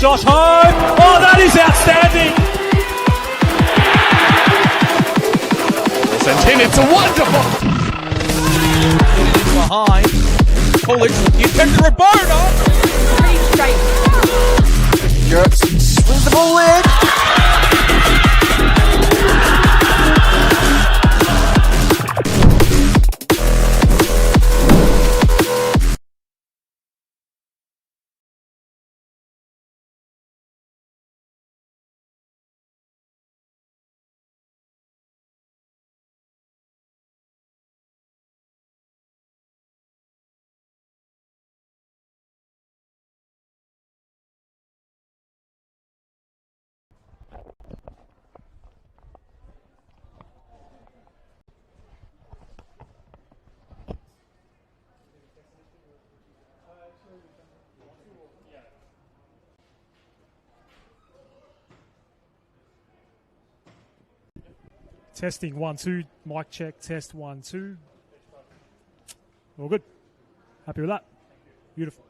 Josh home. Oh, that is outstanding. Sends him into wonderful. Behind. Pullage, the attempt to Rabona. Pretty straight. Gertz swings the ball in. Testing 1 2. Mic check. Test 1 2. All good. Happy with that. Beautiful.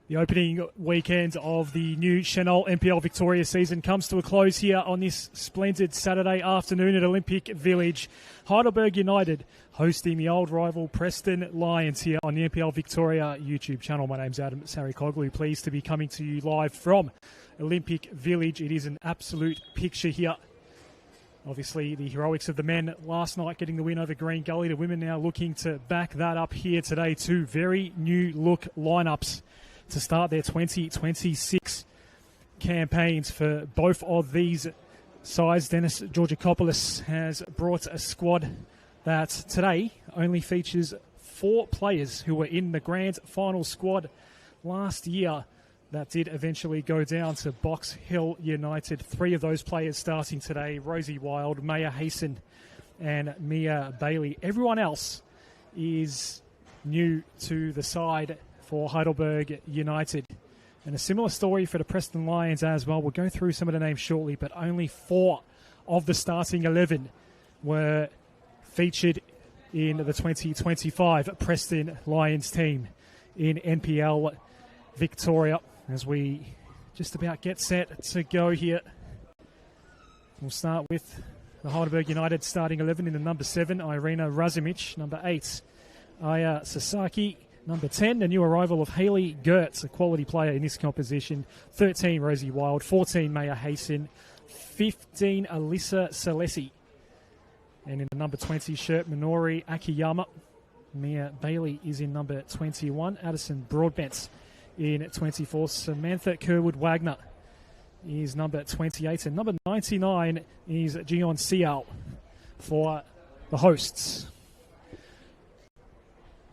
The opening weekend of the new Senol NPL Victoria season comes to a close here on this splendid Saturday afternoon at Olympic Village. Heidelberg United hosting the old rival Preston Lions here on the NPL Victoria YouTube channel. My name's Adam Sarikoglu. Pleased to be coming to you live from Olympic Village. It is an absolute picture here. Obviously, the heroics of the men last night getting the win over Green Gully. The women now looking to back that up here today. Two very new look lineups to start their 2026 campaigns for both of these sides. Dennis Georgakopoulos has brought a squad that today only features 4 players who were in the grand final squad last year. That did eventually go down to Box Hill United. 3 of those players starting today: Rosie Wild, Maya Hasten and Mia Bailey. Everyone else is new to the side for Heidelberg United. And a similar story for the Preston Lions as well. We'll go through some of the names shortly, but only 4 of the starting 11 were featured in the 2025 Preston Lions team in NPL Victoria. As we just about get set to go here, we'll start with the Heidelberg United starting 11 in the number 7, Irina Razimic, number 8, Aya Sasaki, number 10, the new arrival of Hayley Gertz, a quality player in this composition, 13, Rosie Wild, 14, Maya Hasten, 15, Alyssa Salesi, and in the number 20 shirt, Minori Akiyama. Mia Bailey is in number 21, Addison Broadbent in 24, Samantha Kerwood-Wagner is number 28, and number 99 is Gion Sial for the hosts.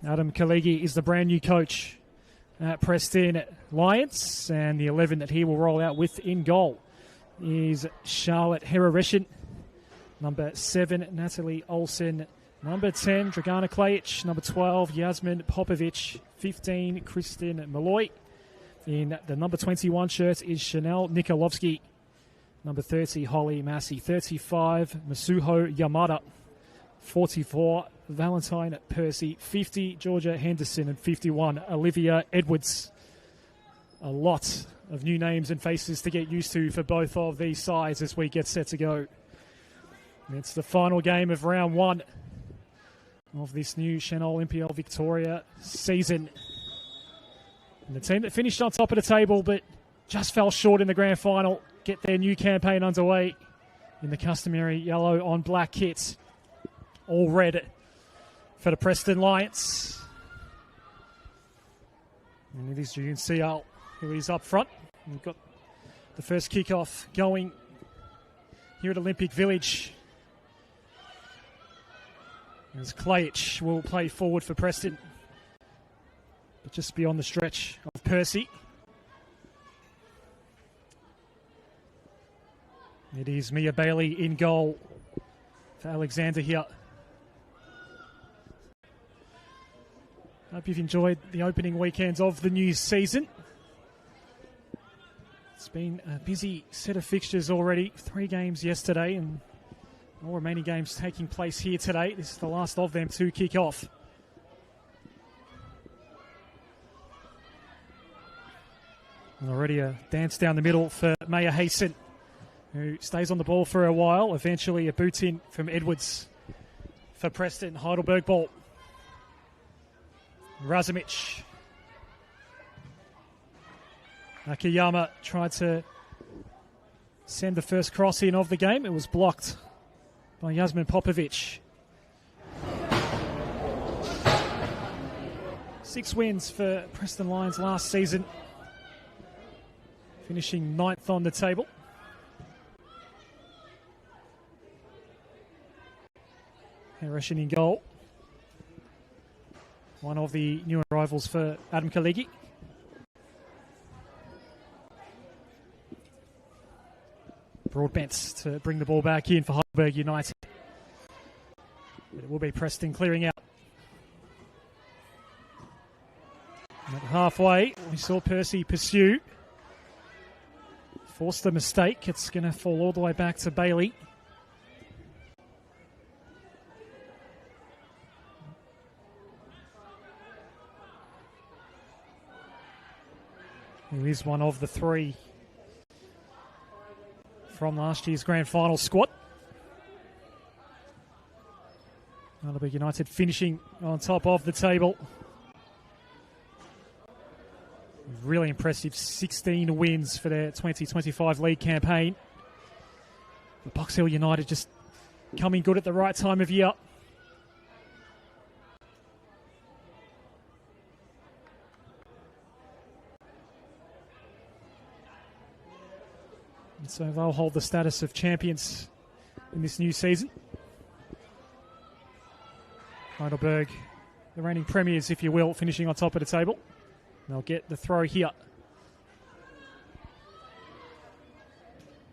Adam Kalegi is the brand new coach at Preston Lions, and the 11 that he will roll out with in goal is Charlotte Herareshin, number 7, Natalie Olsen, number 10, Dragana Klajic, number 12, Yasmin Popovic, 15, Kristen Malloy. In the number 21 shirt is Chanel Nikolovsky, number 30, Holly Massey, 35, Masuho Yamada, 44, Valentine Percy, 50, Georgia Henderson, and 51, Olivia Edwards. A lot of new names and faces to get used to for both of these sides as we get set to go. And it's the final game of round 1 of this new Senol NPL Victoria season. And the team that finished on top of the table but just fell short in the grand final get their new campaign underway in the customary yellow on black kits. All red for the Preston Lions. And it is June Sial who is up front. We've got the first kickoff going here at Olympic Village, as Klajic will play forward for Preston, but just beyond the stretch of Percy. It is Mia Bailey in goal for Alexander here. Hope you've enjoyed the opening weekends of the new season. It's been a busy set of fixtures already. 3 games yesterday and all remaining games taking place here today. This is the last of them to kick off. And already a dance down the middle for Maya Hasten, who stays on the ball for a while. Eventually a boot in from Edwards for Preston. Heidelberg ball. Razimic. Akiyama tried to send the first cross in of the game. It was blocked by Yasmin Popovic. 6 wins for Preston Lions last season, finishing 9th on the table. Herareshin in goal. One of the new arrivals for Adam Kalegi. Broadbent to bring the ball back in for Heidelberg United. But it will be Preston clearing out. And at halfway, we saw Percy pursue. Forced a mistake. It's going to fall all the way back to Bailey. who is one of the three from last year's grand final squad. Heidelberg United finishing on top of the table. Really impressive 16 wins for their 2025 league campaign. But Box Hill United just coming good at the right time of year. And so they'll hold the status of champions in this new season. Heidelberg, the reigning premiers, if you will, finishing on top of the table. They'll get the throw here.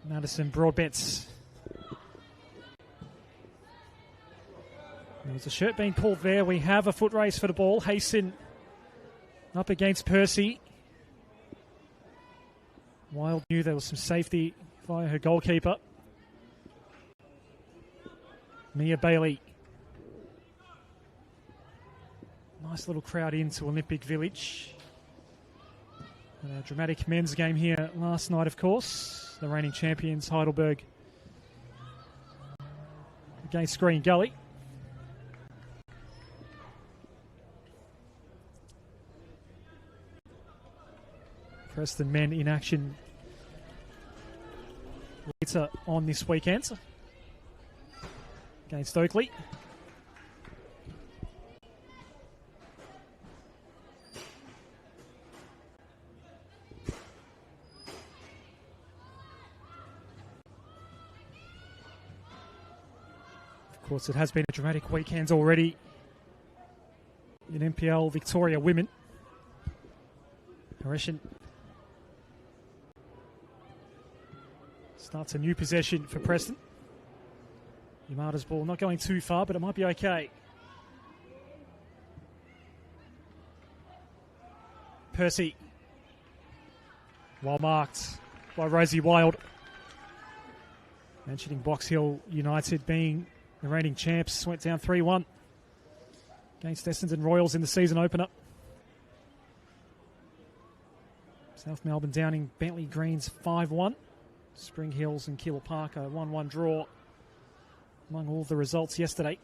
Madison Broadbents. There's a shirt being pulled there. We have a foot race for the ball. Hayson up against Percy. Wild knew there was some safety via her goalkeeper. Mia Bailey. Nice little crowd into Olympic Village. And a dramatic men's game here last night, of course. The reigning champions, Heidelberg, against Green Gully. Preston men in action later on this weekend against Oakley. Of course, it has been a dramatic weekend already in NPL Victoria Women. Hareshan starts a new possession for Preston. Yamada's ball not going too far, but it might be okay. Percy. Well marked by Rosie Wild. Mentioning Box Hill United being the reigning champs, went down 3-1 against Essendon Royals in the season opener. South Melbourne downing Bentley Greens 5-1. Spring Hills and Keilor Park a 1-1 draw among all the results yesterday.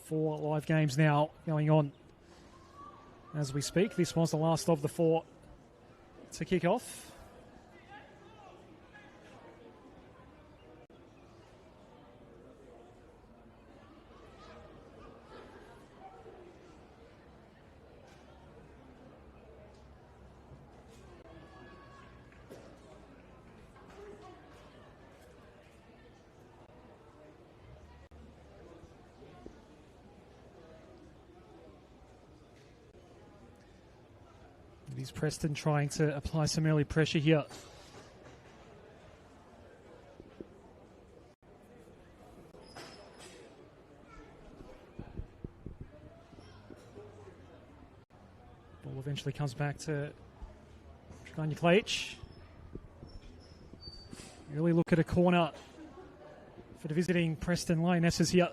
4 live games now going on as we speak. This was the last of the 4 to kick off. It is Preston trying to apply some early pressure here. Ball eventually comes back to Draganja Klajic. Really look at a corner for the visiting Preston Lionesses here.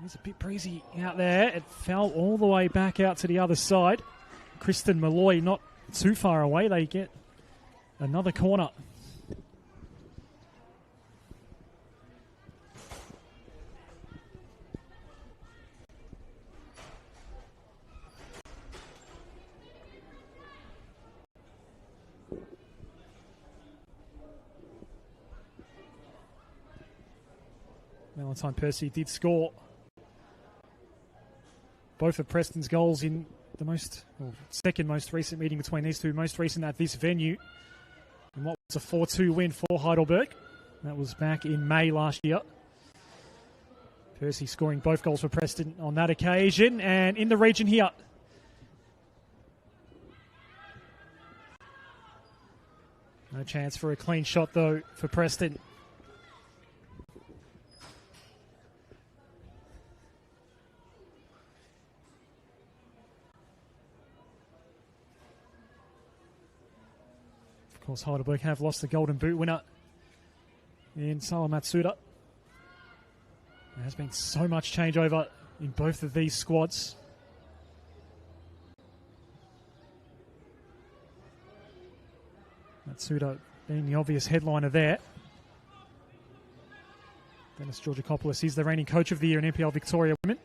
It's a bit breezy out there. It fell all the way back out to the other side. Kristen Malloy not too far away. They get another corner. Valentine Percy did score both of Preston's goals in the second most recent meeting between these two, most recent at this venue. And what was a 4-2 win for Heidelberg. That was back in May last year. Percy scoring both goals for Preston on that occasion. And in the region here, no chance for a clean shot though for Preston. Of course, Heidelberg have lost the Golden Boot winner in Sawa Matsuda. There has been so much changeover in both of these squads. Matsuda being the obvious headliner there. Dennis Georgakopoulos is the reigning coach of the year in NPL Victoria Women.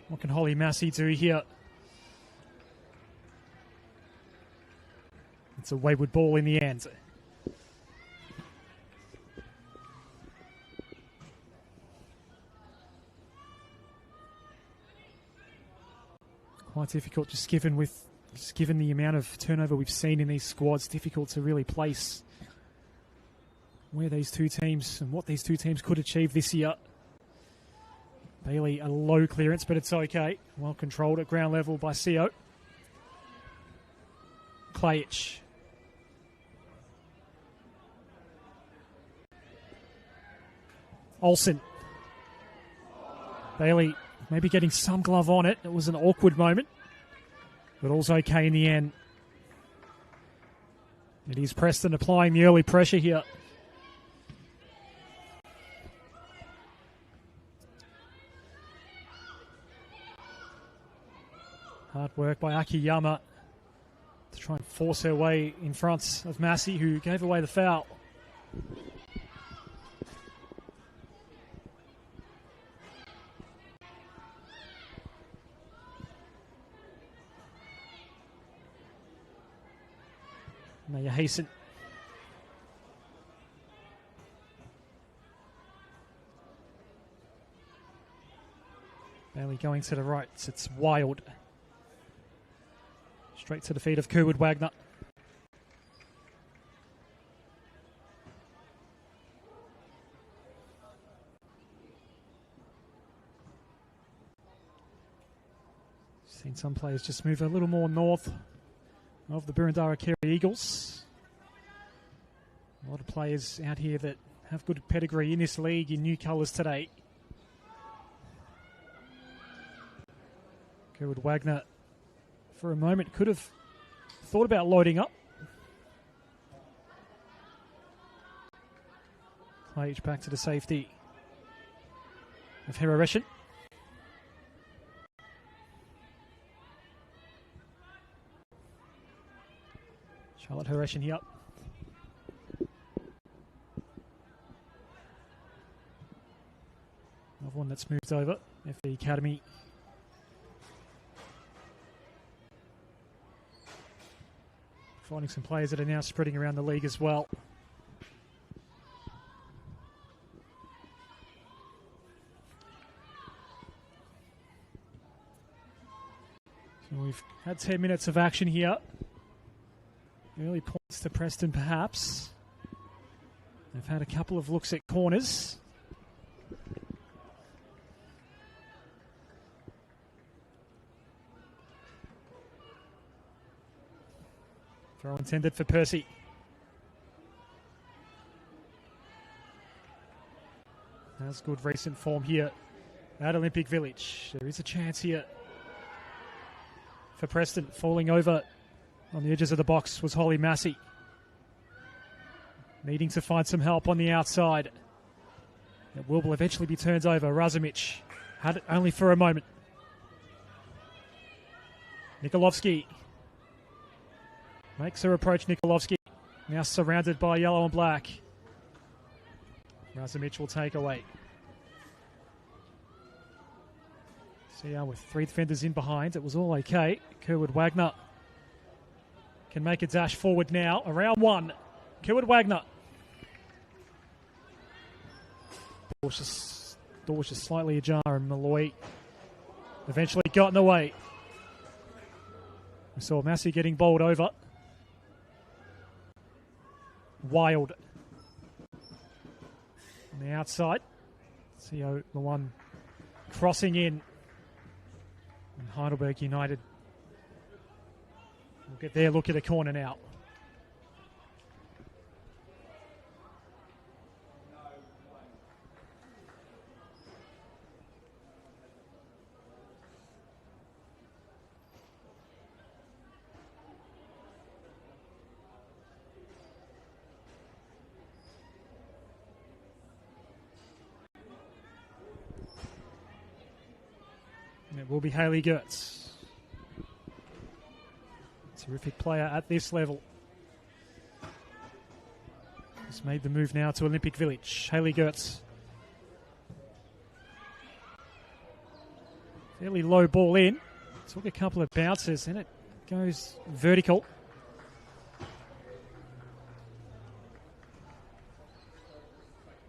What can Holly Massey do here? It's a wayward ball in the end. Quite difficult, just given the amount of turnover we've seen in these squads, difficult to really place where these two teams and what these two teams could achieve this year. Bailey, a low clearance, but it's okay. Well controlled at ground level by CO. Klajic. Olsen. Bailey maybe getting some glove on it. It was an awkward moment, but all's okay in the end. It is Preston applying the early pressure here. Hard work by Akiyama to try and force her way in front of Massey, who gave away the foul. Naya Hasten. Bailey going to the right. It's Wild. Straight to the feet of Kerwood Wagner. Seen some players just move a little more north of the Burundara Kerry Eagles. A lot of players out here that have good pedigree in this league in new colours today. Kerwood Wagner, for a moment, could have thought about loading up. Klajic back to the safety of Hiroreshin. Charlotte Hiroreshin here. Another one that's moved over. FB Academy. Finding some players that are now spreading around the league as well. So we've had 10 minutes of action here. Early points to Preston perhaps. They've had a couple of looks at corners. Throw intended for Percy. That's good recent form here at Olympic Village. There is a chance here for Preston. Falling over on the edges of the box was Holly Massey. Needing to find some help on the outside. It will eventually be turned over. Razumich had it only for a moment. Nikolovsky makes her approach. Nikolovsky now surrounded by yellow and black. Razumich will take away. See how with three defenders in behind, it was all okay. Kerwood Wagner can make a dash forward now. Around one. Kerwood Wagner. Door was just slightly ajar, and Malloy eventually got in the way. We saw Massey getting bowled over. Wild on the outside. CO the one crossing in. And Heidelberg United will get their look at a corner now. And it will be Hayley Gertz. Terrific player at this level. Has made the move now to Olympic Village. Hayley Gertz. Fairly low ball in. Took a couple of bounces and it goes vertical.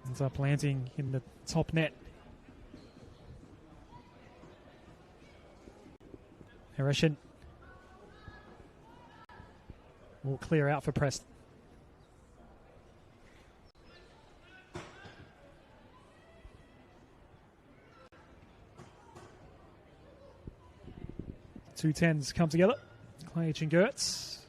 Ends up landing in the top net. Hereshin will clear out for Preston. Two tens come together. Klage and Gertz.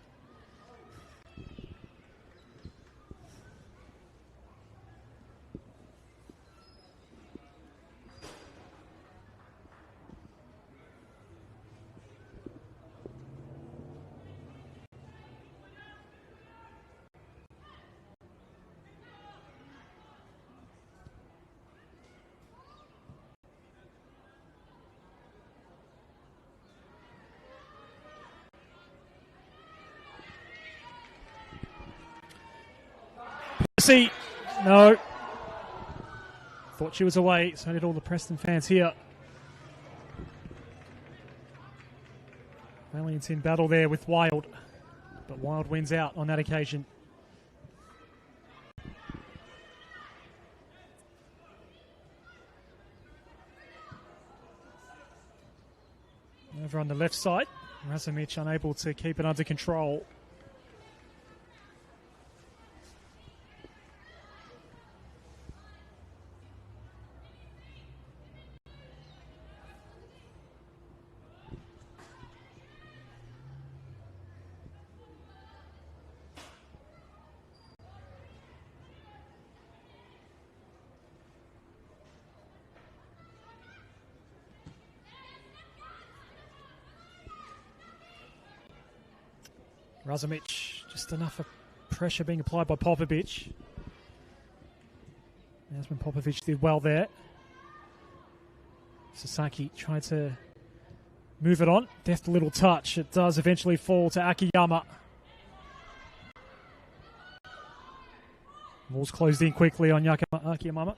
No. Thought she was away, so did all the Preston fans here. Valiant's in battle there with Wild, but Wild wins out on that occasion. Over on the left side, Razumich unable to keep it under control. Razumich, just enough of pressure being applied by Popovic. Jasmine Popovic did well there. Sasaki tried to move it on. Deft little touch. It does eventually fall to Akiyama. Ball's closed in quickly on Akiyama.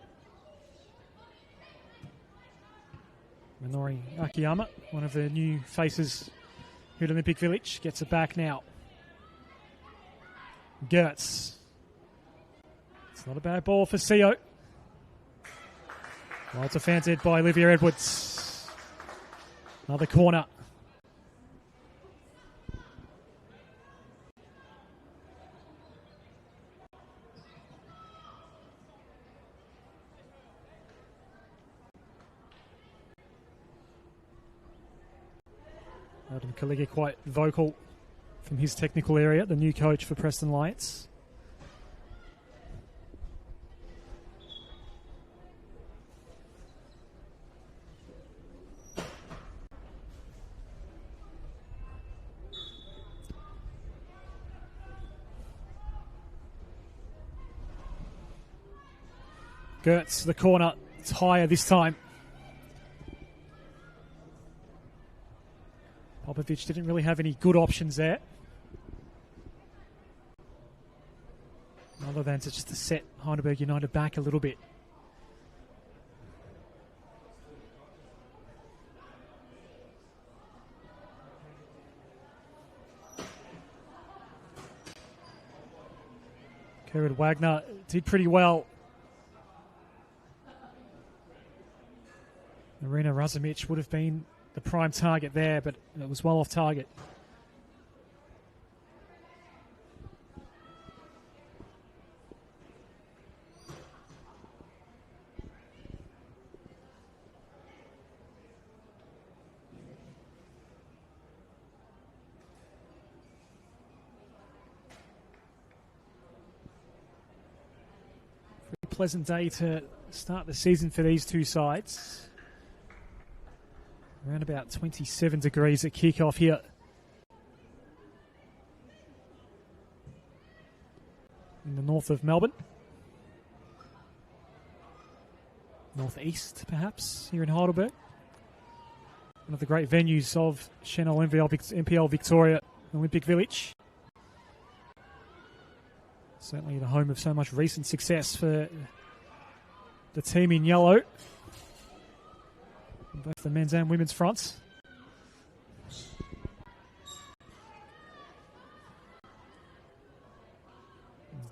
Minori Akiyama, one of the new faces here at Olympic Village, gets it back now. Gertz. It's not a bad ball for Seo. Well defended by Olivia Edwards. Another corner. Adam Kaliga quite vocal from his technical area, the new coach for Preston Lions. Gertz, the corner, it's higher this time. Popovic didn't really have any good options there, other than to just to set Heidelberg United back a little bit. Kerrod Wagner did pretty well. Marina Razumich would have been the prime target there, but it was well off target. Pretty pleasant day to start the season for these two sides. Around about 27 degrees at kickoff here. In the north of Melbourne. Northeast, perhaps, here in Heidelberg. One of the great venues of Senol NPL Victoria, Olympic Village. Certainly the home of so much recent success for the team in yellow, on both the men's and women's fronts.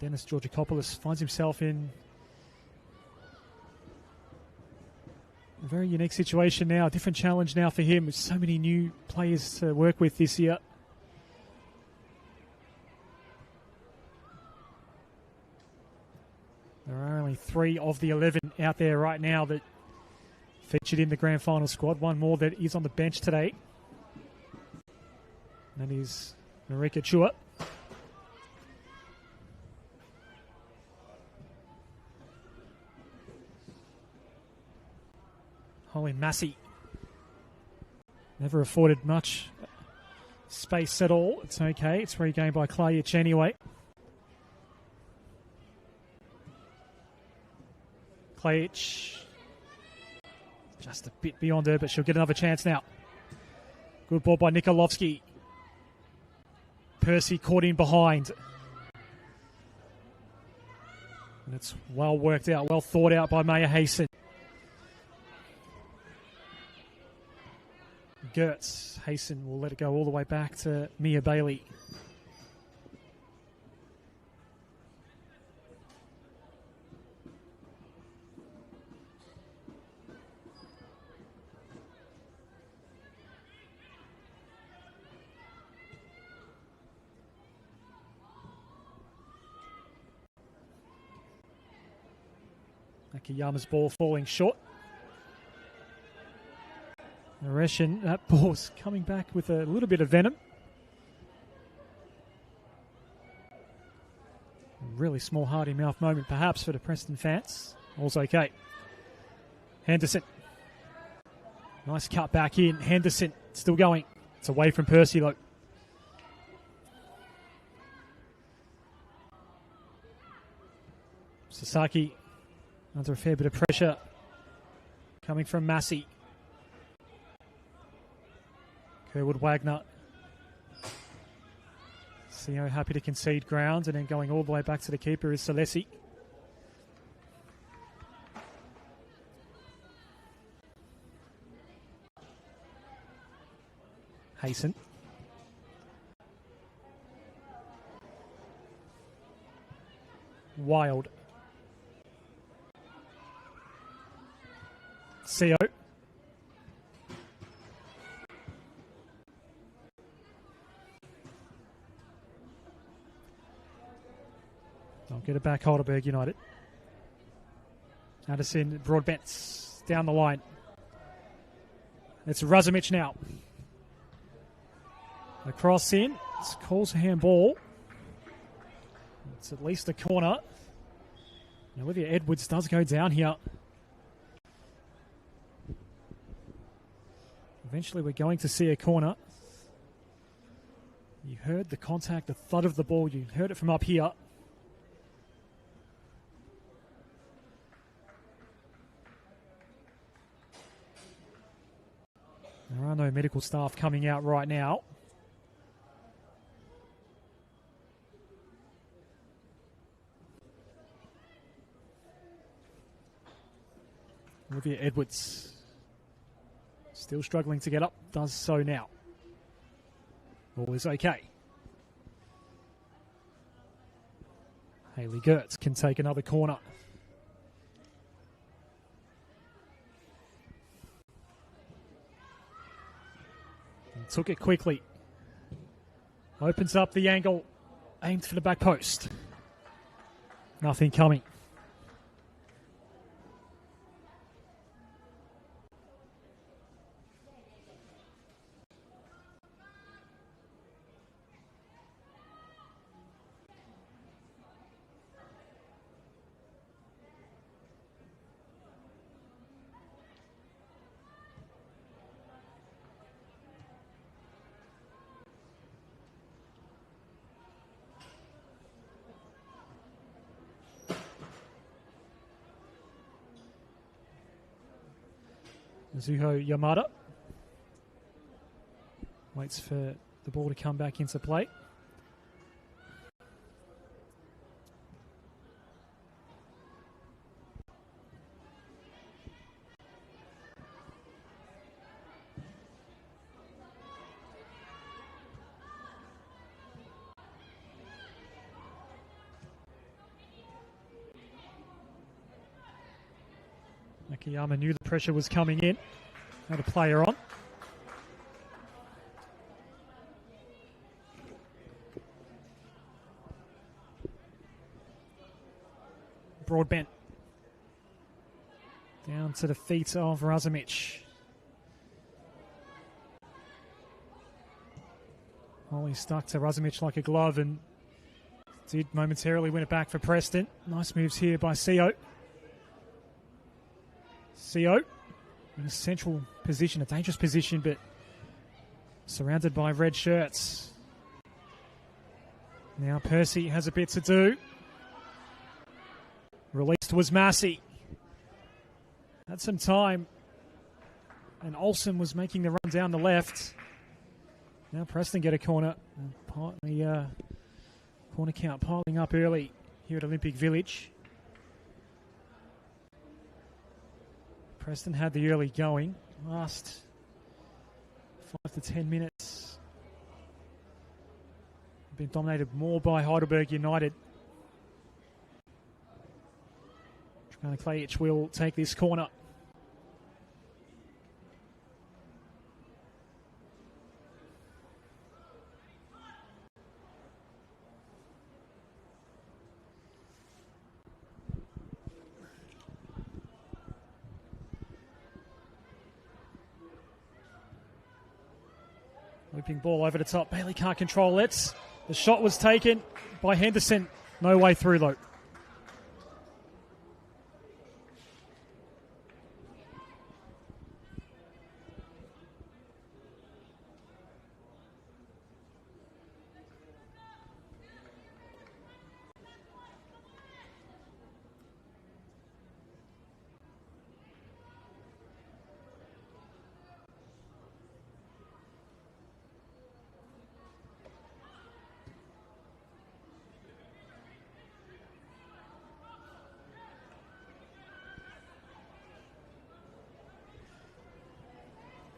Dennis Georgikopoulos finds himself in a very unique situation now, a different challenge now for him with so many new players to work with this year. There are only 3 of the 11 out there right now that featured in the grand final squad. One more that is on the bench today. That is Marika Chua. Holly Massey. Never afforded much space at all. It's okay. It's regained by Klajic anyway. Klajic just a bit beyond her, but she'll get another chance now. Good ball by Nikolovsky. Percy caught in behind. And it's well worked out, well thought out by Maya Hayson. Gertz. Hayson will let it go all the way back to Mia Bailey. Akiyama's ball falling short. Nareshin, that ball's coming back with a little bit of venom. A really small hearty mouth moment perhaps for the Preston fans. All's okay. Henderson. Nice cut back in. Henderson still going. It's away from Percy though. Sasaki under a fair bit of pressure coming from Massey. Kerwood Wagner. CO happy to concede ground, and then going all the way back to the keeper is Salesi. Hayson. Wild. CO. Don't get it back, Heidelberg United. Addison Broadbents down the line. It's Razumich now. The cross in. It's calls a handball. It's at least a corner. And Olivia Edwards does go down here. Eventually we're going to see a corner. You heard the contact, the thud of the ball. You heard it from up here. There are no medical staff coming out right now. Olivia Edwards still struggling to get up, does so now. All is okay. Hayley Gertz can take another corner. And took it quickly. Opens up the angle, aimed for the back post. Nothing coming. Zuho Yamada. Waits for the ball to come back into play. Nakayama knew the pressure was coming in. Had a player on. Broadbent. Down to the feet of Razumich. Holly stuck to Razumich like a glove and did momentarily win it back for Preston. Nice moves here by CO. CO in a central position, a dangerous position, but surrounded by red shirts. Now Percy has a bit to do. Released was Massey. Had some time. And Olsen was making the run down the left. Now Preston get a corner. Partly corner count piling up early here at Olympic Village. Preston had the early going. Last 5 to 10 minutes. Been dominated more by Heidelberg United. Klajic will take this corner. Looping ball over the top. Bailey can't control it. The shot was taken by Henderson. No way through though.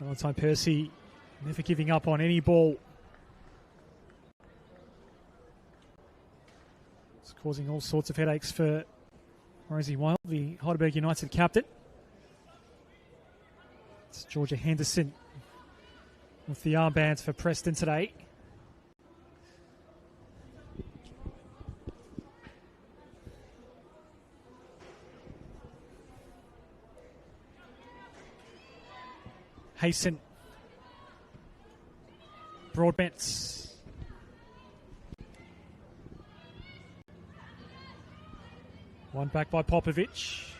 Valentine Percy never giving up on any ball. It's causing all sorts of headaches for Rosie Wild, the Heidelberg United captain. It's Georgia Henderson with the armbands for Preston today. Hayson. Broadbent. One back by Popovic.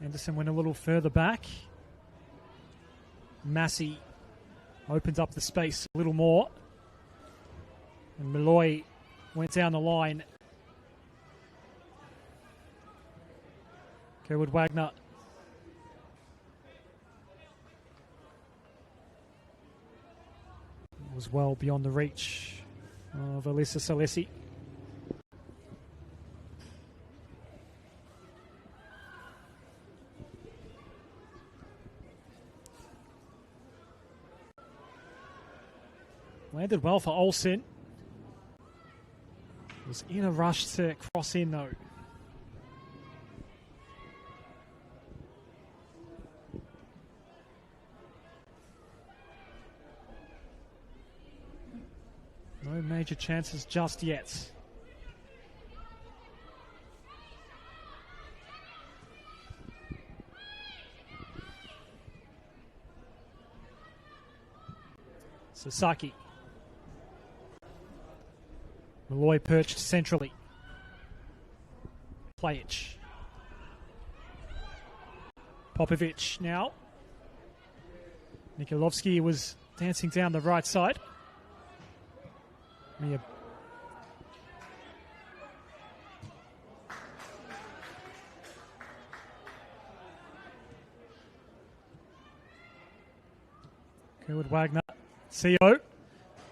Anderson went a little further back. Massey opened up the space a little more. And Malloy went down the line. Kerwood Wagner. Was well beyond the reach of Alyssa Salesi. Landed well for Olsen. Was in a rush to cross in though. No major chances just yet. Sasaki. Malloy perched centrally. Klajic. Popovic now. Nikolovsky was dancing down the right side. Mia. Good Wagner. CO.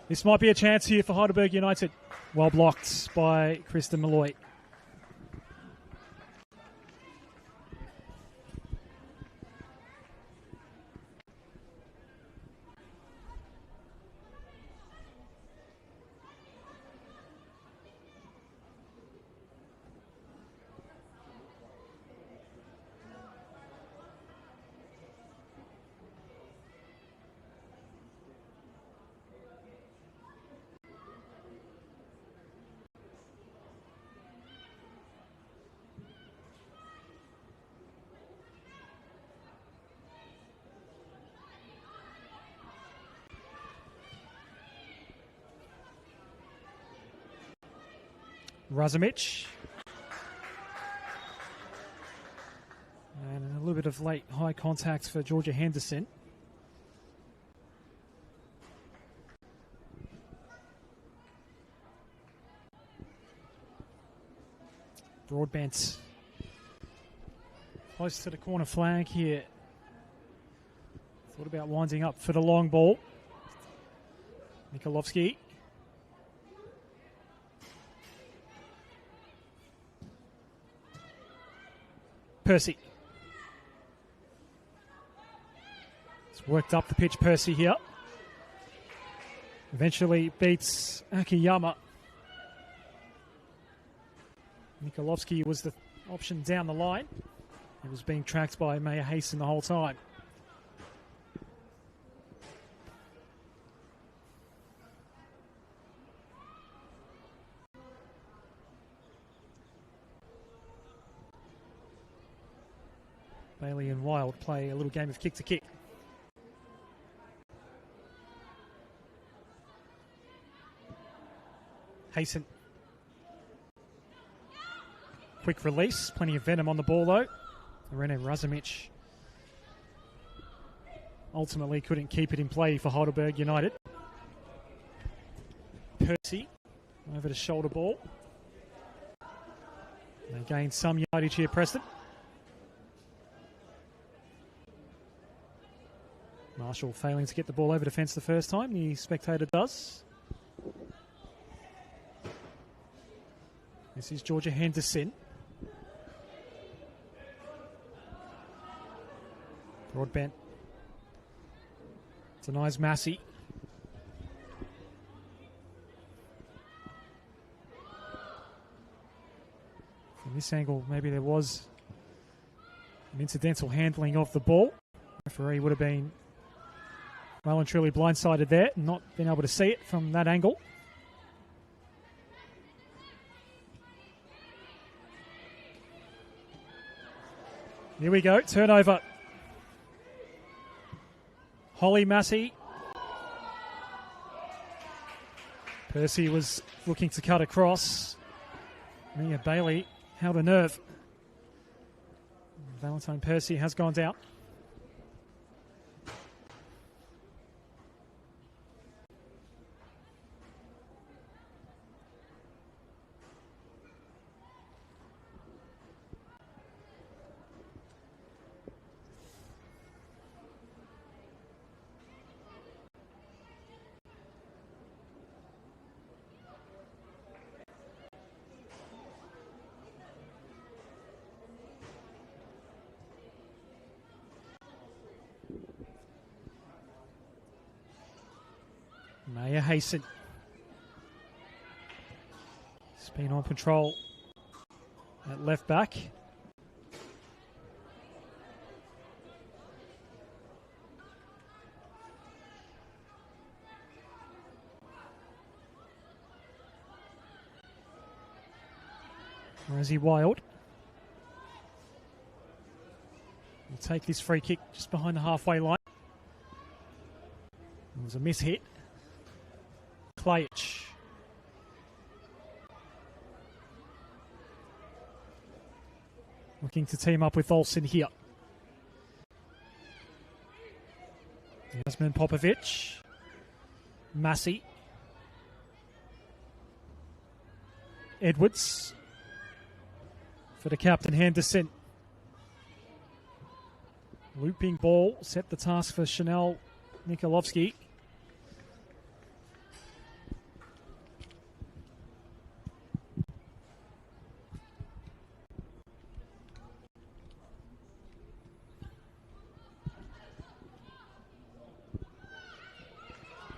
This might be a chance here for Heidelberg United. Well blocked by Kristen Malloy. Razumich. And a little bit of late high contact for Georgia Henderson. Broadbent. Close to the corner flag here. Thought about winding up for the long ball. Mikolovsky. Percy. It's worked up the pitch, Percy here. Eventually beats Akiyama. Mikolovsky was the option down the line. It was being tracked by Maya Hasten the whole time. Bailey and Wild play a little game of kick to kick. Hasten. Quick release, plenty of venom on the ball though. Rene Razumich ultimately couldn't keep it in play for Heidelberg United. Percy over the shoulder ball. They gained some yardage here, Preston. Marshall failing to get the ball over the fence the first time. The spectator does. This is Georgia Henderson. Broadbent. Denies Massey. From this angle, maybe there was an incidental handling of the ball. Referee would have been well and truly blindsided there, not being able to see it from that angle. Here we go, turnover. Holly Massey. Percy was looking to cut across. Mia Bailey held a nerve. Valentine Percy has gone down. Maya Hasten. It's been on control at left back. Rosie Wild will take this free kick just behind the halfway line. It was a miss hit. Klajic. Looking to team up with Olsen here. Jasmine Popovic. Massey. Edwards. For the captain, Henderson. Looping ball. Set the task for Chanel Nikolovsky.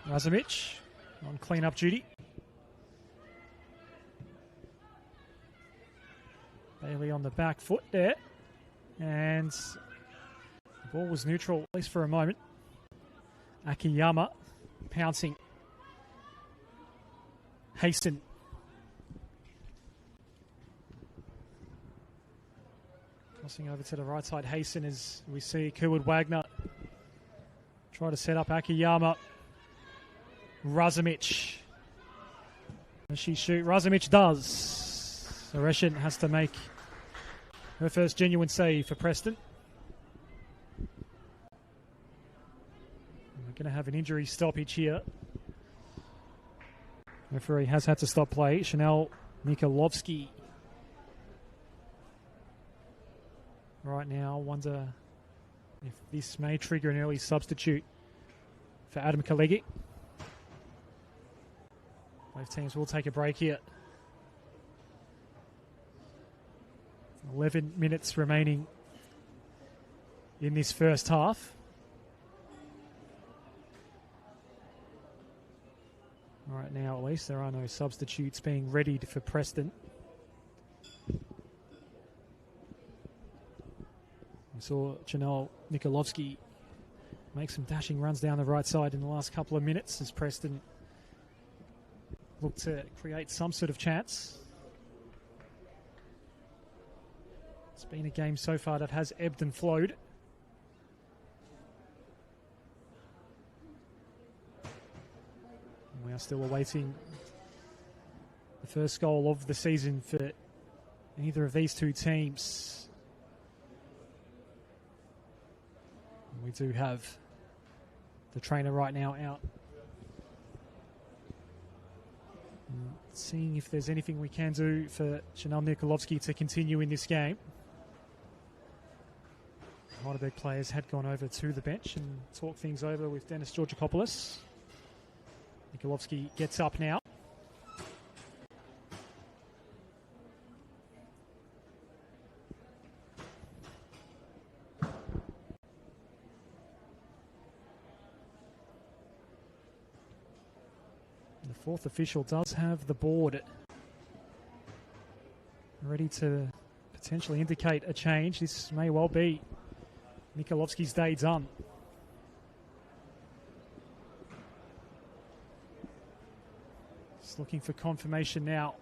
Razumich on clean-up duty. Bailey on the back foot there. And the ball was neutral, at least for a moment. Akiyama pouncing. Haston. Crossing over to the right side. Haston as we see Kerwood Wagner try to set up Akiyama. Razumich. Does she shoot? Razumich does. Oreshin has to make her first genuine save for Preston. We're going to have an injury stoppage here. Referee has had to stop play. Senol NPLW. Right now, wonder if this may trigger an early substitute for Adam Kalegi. Both teams will take a break here. 11 minutes remaining in this first half. Right now, at least, there are no substitutes being readied for Preston. We saw Senol NPLW make some dashing runs down the right side in the last couple of minutes as Preston look to create some sort of chance. It's been a game so far that has ebbed and flowed. We are still awaiting the first goal of the season for either of these two teams. We do have the trainer right now out. Seeing if there's anything we can do for Senol NPLW to continue in this game. Heidelberg players had gone over to the bench and talked things over with Dennis Georgakopoulos. NPLW gets up now. The fourth official does have the board ready to potentially indicate a change. This may well be NPLW's day done. Just looking for confirmation now.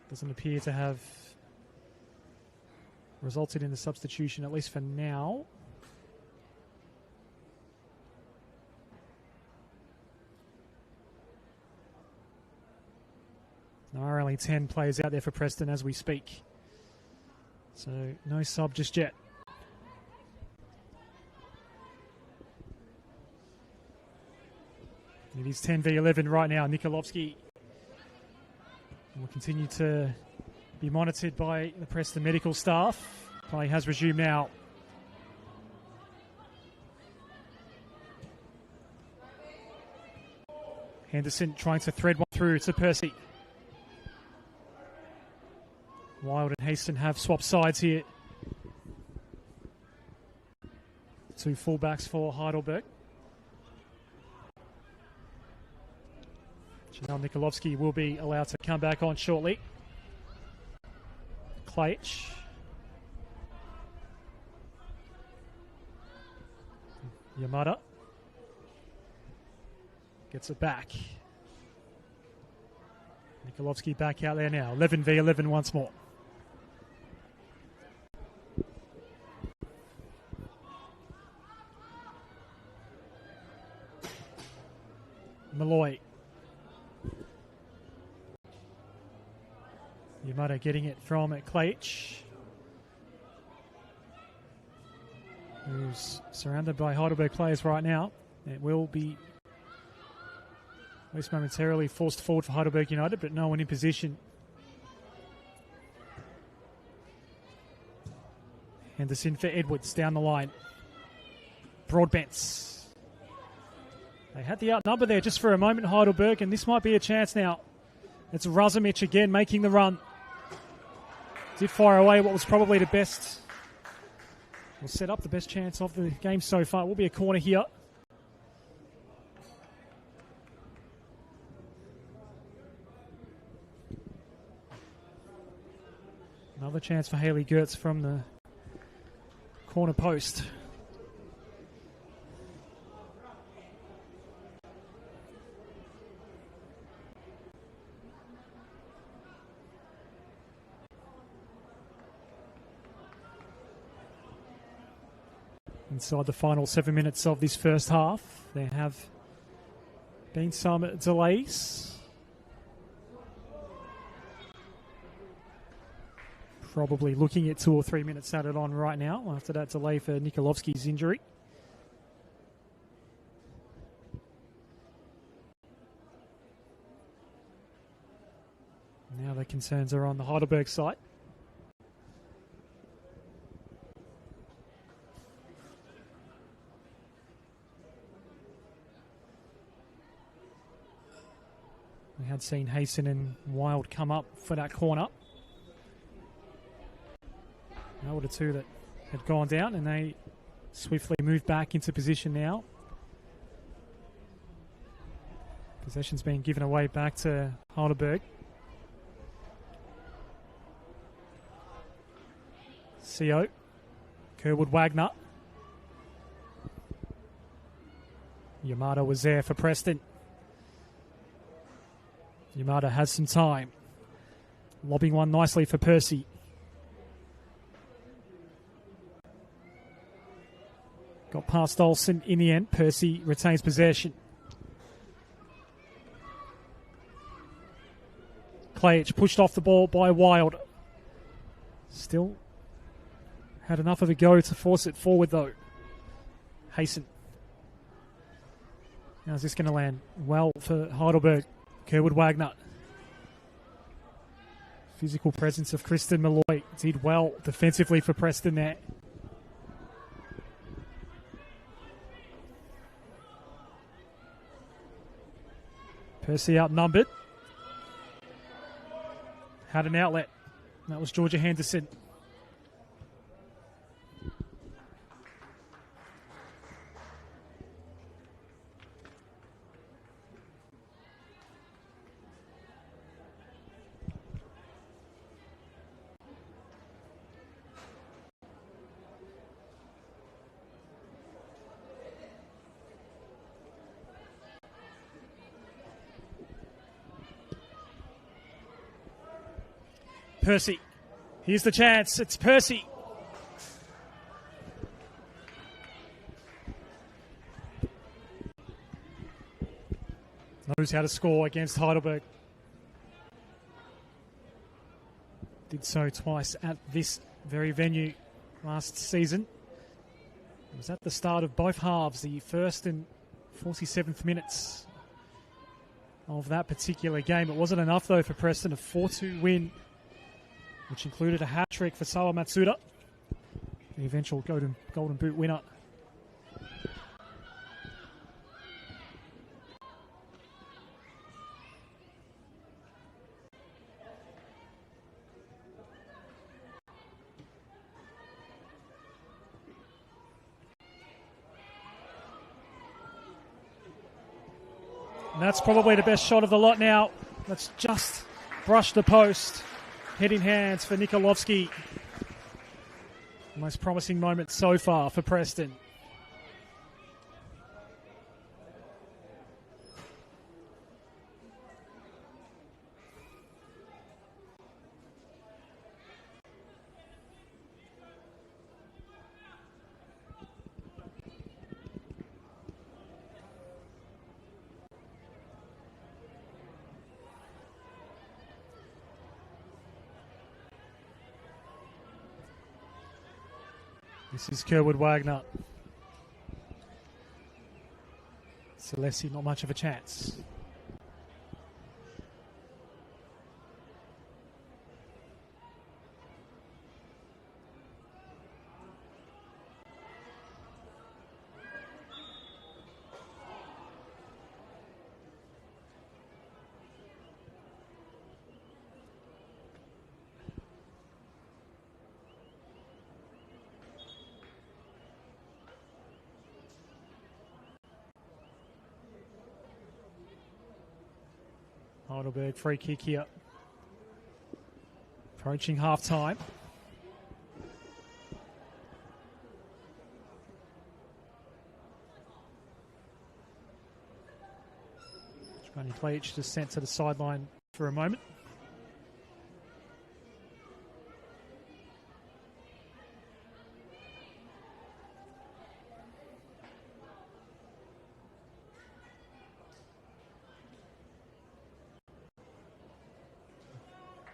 Doesn't appear to have resulted in the substitution, at least for now. There are only 10 players out there for Preston as we speak. So no sub just yet. It is 10 v 11 right now. NPLW will continue to be monitored by the Preston medical staff. Play has resumed now. Henderson trying to thread one through to Percy. Wild and Haston have swapped sides here. Two fullbacks for Heidelberg. Senol NPLW will be allowed to come back on shortly. Klajc. Yamada. Gets it back. NPLW back out there now. 11 v 11 once more. Malloy. Yamada getting it from Klajc. who's surrounded by Heidelberg players right now. It will be, at least momentarily, forced forward for Heidelberg United, but no one in position. Henderson for Edwards down the line. Broadbents. They had the outnumber there just for a moment, Heidelberg, and this might be a chance now. It's Razumich again making the run. Did fire away what was probably the best. Will set up the best chance of the game so far. It will be a corner here. Another chance for Haley Gertz from the corner post. Inside the final 7 minutes of this first half, there have been some delays. Probably looking at 2 or 3 minutes added on right now after that delay for Nikolovsky's injury. Now the concerns are on the Heidelberg side. We had seen Hayson and Wild come up for that corner. Now were the two that had gone down, and they swiftly moved back into position now. Possession's being given away back to Heidelberg. CO. Kerwood Wagner. Yamada was there for Preston. Yamada has some time. Lobbing one nicely for Percy. Got past Olsen in the end. Percy retains possession. Klajic pushed off the ball by Wild. Still had enough of a go to force it forward though. Hayson. How's this going to land? Well for Heidelberg. Kerwood Wagner. Physical presence of Kristen Malloy. Did well defensively for Preston there. Percy outnumbered. Had an outlet. That was Georgia Henderson. Percy. Here's the chance. It's Percy. Knows how to score against Heidelberg. Did so twice at this very venue last season. It was at the start of both halves, the first and 47th minutes of that particular game. It wasn't enough, though, for Preston. A 4-2 win, which included a hat-trick for Sawa Matsuda, the eventual Golden Boot winner. And that's probably the best shot of the lot now. Let's just brush the post. Head in hands for Nikolovsky. Most promising moment so far for Preston. This is Kerwood Wagner. Celeste, not much of a chance. Heidelberg free kick here. Approaching half time. Johnny Pleach just sent to the sideline for a moment.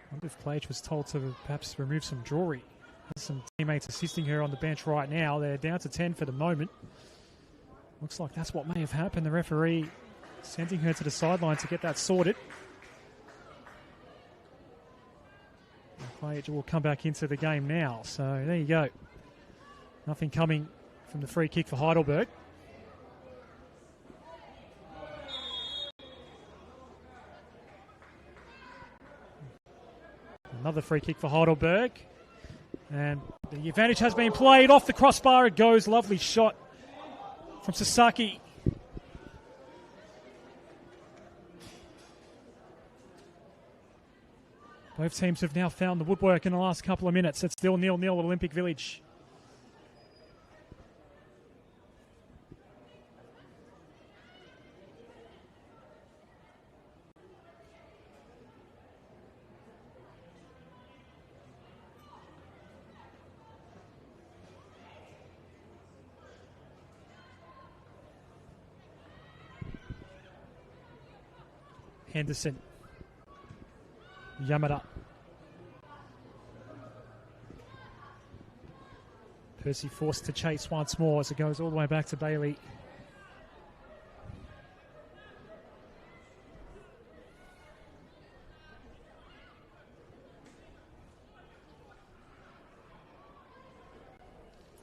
I wonder if Pleach was told to perhaps remove some jewellery. Has some teammates assisting her on the bench right now. They're down to 10 for the moment. Looks like that's what may have happened. The referee sending her to the sideline to get that sorted. Pleach will come back into the game now. So there you go. Nothing coming from the free kick for Heidelberg. Another free kick for Heidelberg. And the advantage has been played. Off the crossbar it goes. Lovely shot from Sasaki. Both teams have now found the woodwork in the last couple of minutes. It's still 0-0 at Olympic Village. Henderson. Yamada. Percy forced to chase once more as it goes all the way back to Bailey.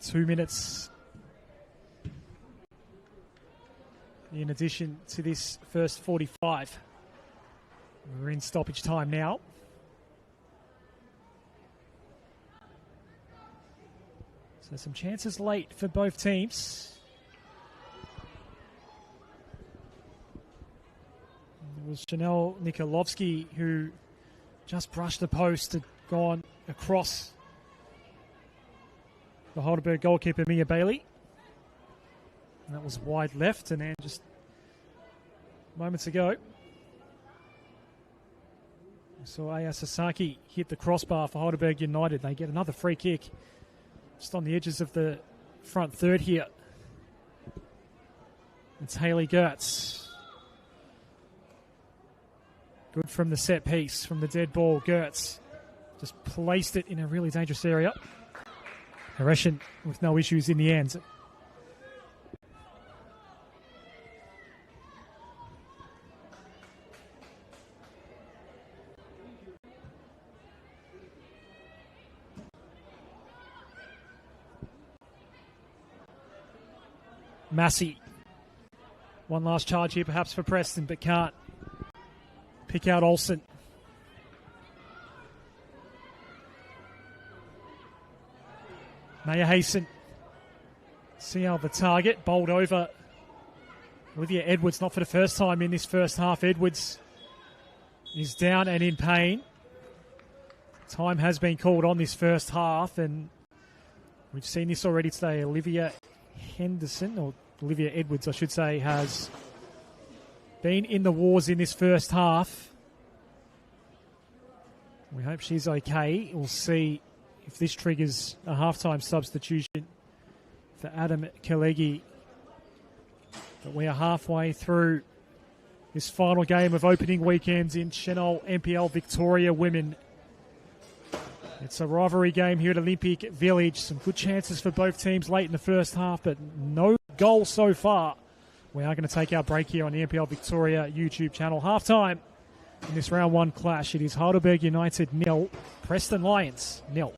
Two minutes in addition to this first 45. We're in stoppage time now. So some chances late for both teams. It was Senol NPLW who just brushed the post and gone across the Heidelberg goalkeeper Mia Bailey. And that was wide left, and then just moments ago we saw Aya Sasaki hit the crossbar for Heidelberg United. They get another free kick just on the edges of the front third here. It's Hayley Gertz. Good from the set piece, from the dead ball. Gertz just placed it in a really dangerous area. Hareshin with no issues in the end. Massey. One last charge here perhaps for Preston, but can't pick out Olsen. Maya Hasten. See how the target bowled over Olivia Edwards, not for the first time in this first half. Edwards is down and in pain. Time has been called on this first half, and we've seen this already today. Olivia Edwards, I should say, has been in the wars in this first half. We hope she's okay. We'll see if this triggers a halftime substitution for Adam Kalegi. But we are halfway through this final game of opening weekends in Senol NPL Victoria Women. It's a rivalry game here at Olympic Village. Some good chances for both teams late in the first half, but no goal so far. We are going to take our break here on the NPL Victoria YouTube channel. Halftime in this round one clash. It is Heidelberg United 0, Preston Lions 0.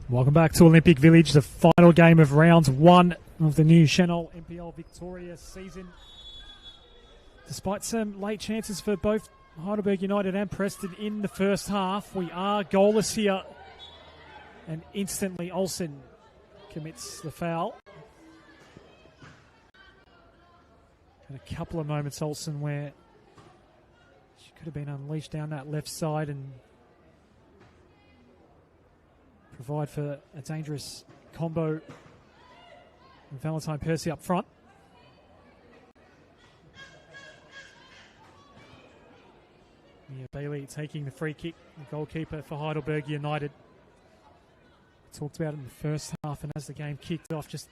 Welcome back to Olympic Village, the final game of round one of the new Senol NPL Victoria season. Despite some late chances for both Heidelberg United and Preston in the first half, we are goalless here. And instantly Olsen commits the foul. Had a couple of moments, Olsen, where she could have been unleashed down that left side and provide for a dangerous combo with Valentine Percy up front. Mia Bailey taking the free kick, the goalkeeper for Heidelberg United. Talked about it in the first half, and as the game kicked off, just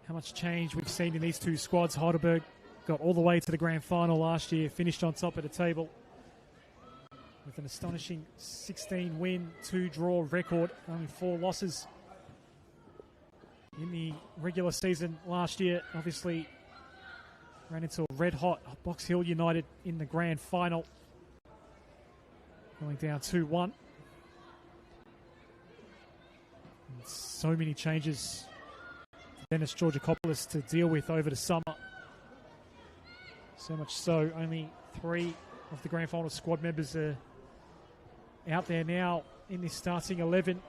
how much change we've seen in these two squads. Heidelberg got all the way to the grand final last year, finished on top of the table with an astonishing 16 win, 2 draw record, only 4 losses in the regular season last year. Obviously ran into a red hot Box Hill United in the grand final, going down 2-1. And so many changes for Dennis Georgakopoulos to deal with over the summer. So much so, only 3 of the grand final squad members are out there now in this starting 11.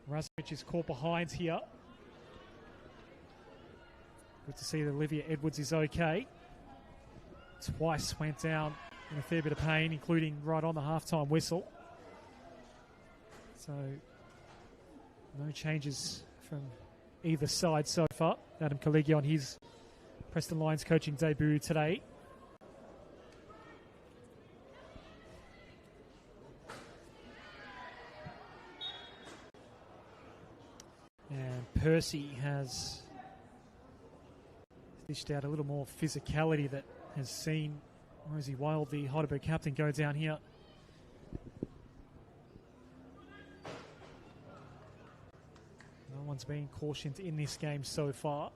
Razumich is caught behind here. Good to see that Olivia Edwards is okay. Twice went down in a fair bit of pain, including right on the halftime whistle. So no changes from either side so far. Adam Kaligi on his Preston Lions coaching debut today. And Percy has dished out a little more physicality that has seen Rosie Wild, the Heidelberg captain, go down here. No one's been cautioned in this game so far.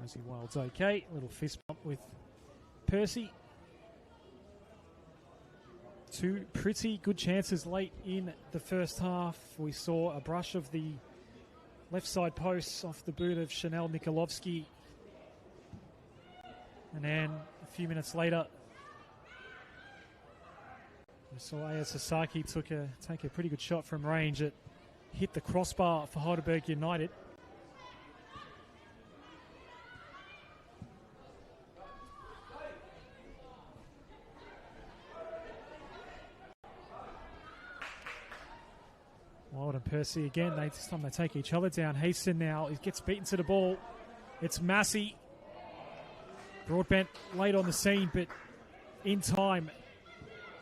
Rosie Wild's okay. A little fist bump with Percy. 2 pretty good chances late in the first half. We saw a brush of the left side post off the boot of Senol NPLW. And then a few minutes later, we saw Aya Sasaki take a pretty good shot from range. It hit the crossbar for Heidelberg United. Wild and Percy again. This time they take each other down. Haston now gets beaten to the ball. It's Massey. Broadbent late on the scene, but in time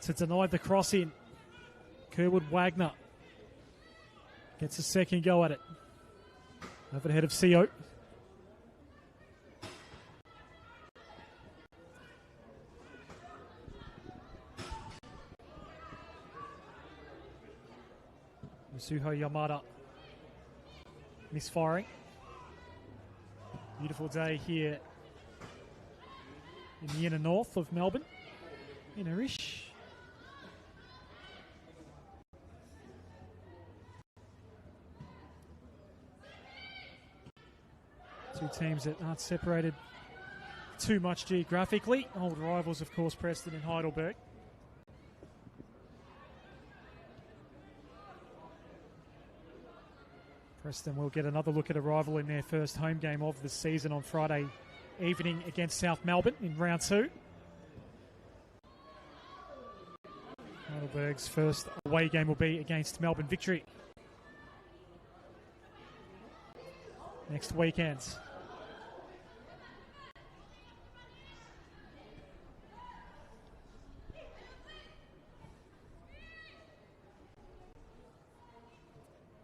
to deny the cross in. Kerwood Wagner gets a second go at it. Over the head of CO. Suho Yamada misfiring. Beautiful day here in the inner north of Melbourne. Innerish. Two teams that aren't separated too much geographically. Old rivals, of course, Preston and Heidelberg. Preston will get another look at a rival in their first home game of the season on Friday evening against South Melbourne in round 2. Heidelberg's first away game will be against Melbourne Victory next weekend.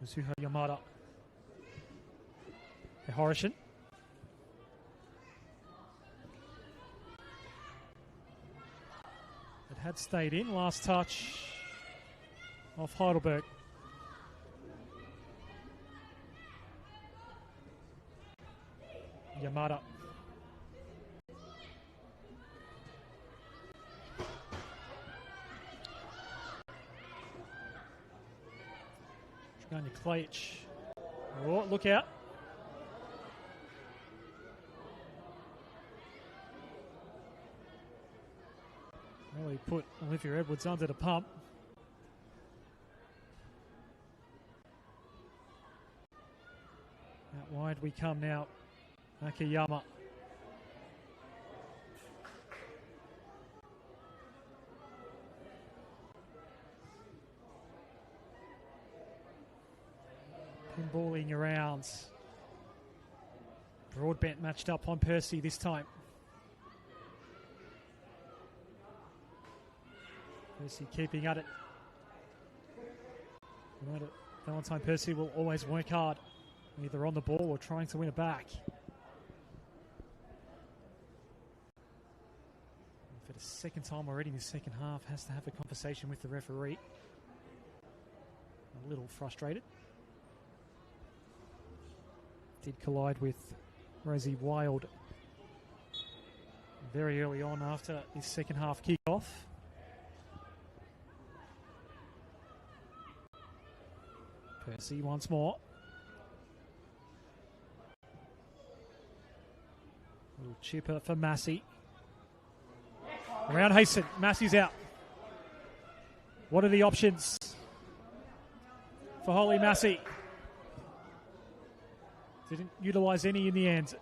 Mizuho Yamada. Horishan. It had stayed in. Last touch off Heidelberg. Yamada. Ganya Klajic. Oh, look out. Really put Olivia Edwards under the pump. Out wide we come now. Akiyama. Pinballing around. Broadbent matched up on Percy this time. Percy keeping at it. Valentine Percy will always work hard, either on the ball or trying to win it back. For the second time already in the second half, has to have a conversation with the referee. A little frustrated. Did collide with Rosie Wild very early on after his second half kickoff. Percy once more. A little chipper for Massey. Around Hasten. Massey's out. What are the options for Holly Massey? Didn't utilise any in the end.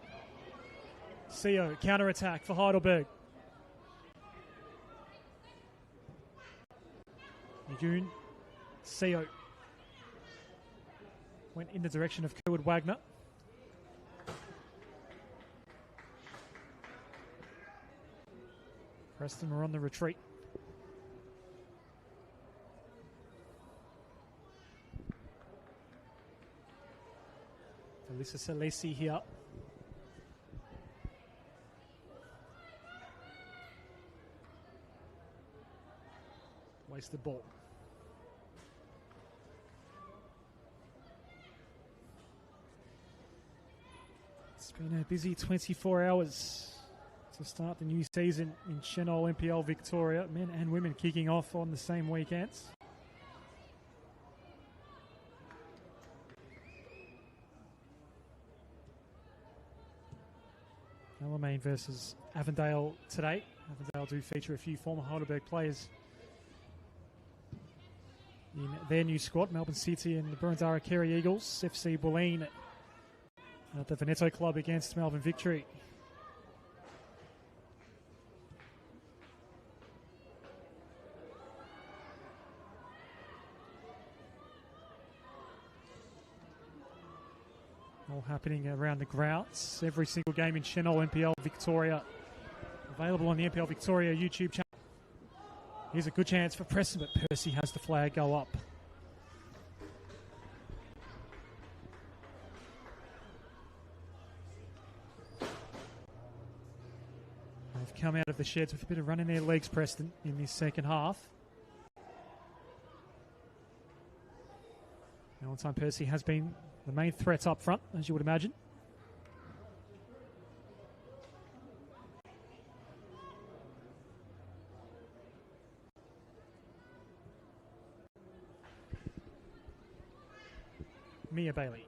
CO, counter-attack for Heidelberg. Nagoon, CO. Went in the direction of Kerwood Wagner. Preston were on the retreat. Alyssa Salesi here. Waste the ball. It's been a busy 24 hours to start the new season in Senol NPL Victoria. Men and women kicking off on the same weekends. Alamein versus Avondale today. Avondale do feature a few former Heidelberg players in their new squad. Melbourne City and the Burundara Kerry Eagles. FC Bulleen at the Veneto Club against Melbourne Victory. All happening around the grounds. Every single game in Senol NPL Victoria available on the NPL Victoria YouTube channel. Here's a good chance for Preston, but Percy has the flag go up. They've come out of the sheds with a bit of run in their legs, Preston, in this second half. Valentine Percy has been the main threat up front, as you would imagine. Mia Bailey.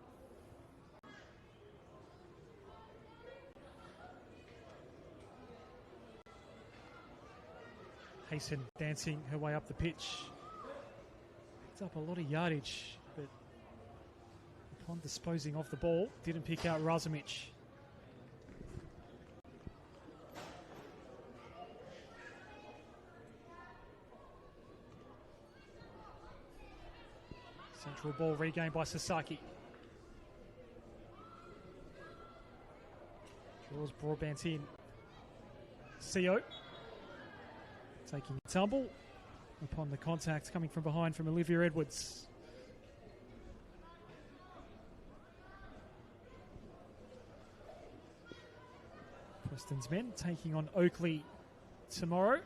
Hasten dancing her way up the pitch. Picked up a lot of yardage, but upon disposing of the ball, didn't pick out Razumich. Central ball regained by Sasaki. Draws Broadbent in. CO taking a tumble upon the contact coming from behind from Olivia Edwards. Preston's men taking on Oakley tomorrow.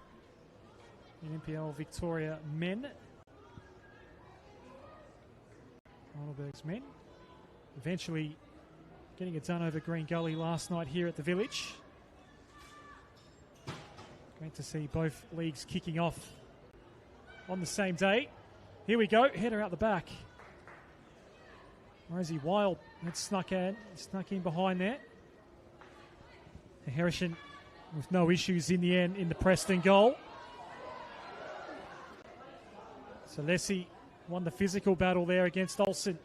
In NPL Victoria men. Heidelberg's men. Eventually getting it done over Green Gully last night here at the Village. Great to see both leagues kicking off on the same day. Here we go, header out the back. Rosie Wild had snuck in behind there. Harrison with no issues in the end in the Preston goal. So Lessie won the physical battle there against Olsen.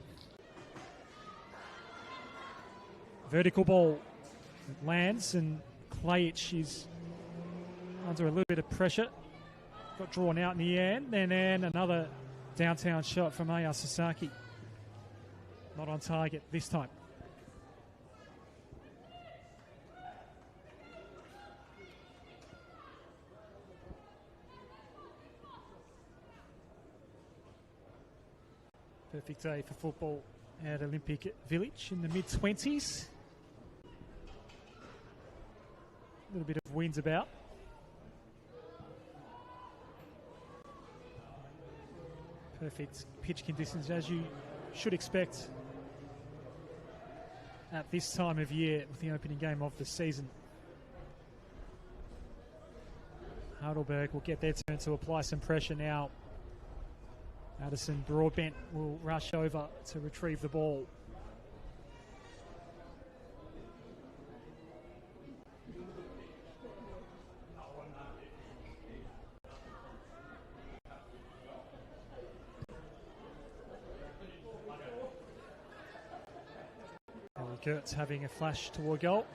Vertical ball. It lands and Klajich is under a little bit of pressure. Got drawn out in the end. And then another downtown shot from Aya Sasaki. Not on target this time. Perfect day for football at Olympic Village in the mid-20s. A little bit of wind about. Perfect pitch conditions as you should expect at this time of year with the opening game of the season. Heidelberg will get their turn to apply some pressure now. Addison Broadbent will rush over to retrieve the ball. Gertz having a flash toward goal.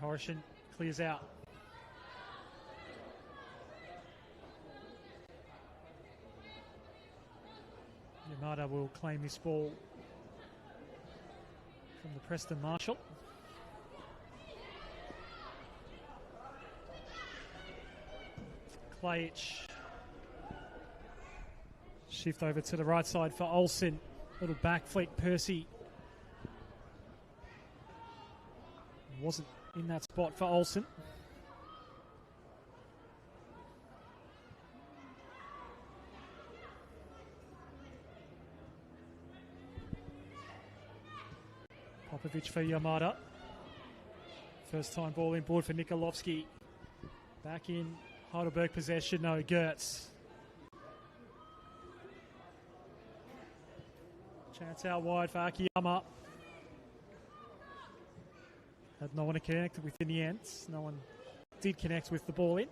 Horishan clears out. Yamada will claim this ball from the Preston Marshall. Klajich. Shift over to the right side for Olsen. Little back flick, Percy. Wasn't in that spot for Olsen. Popovic for Yamada. First time ball in board for Nikolovsky. Back in Heidelberg possession, no, Gertz. Chance out wide for Akiyama. Had no one to connect with in the end. No one did connect with the ball in.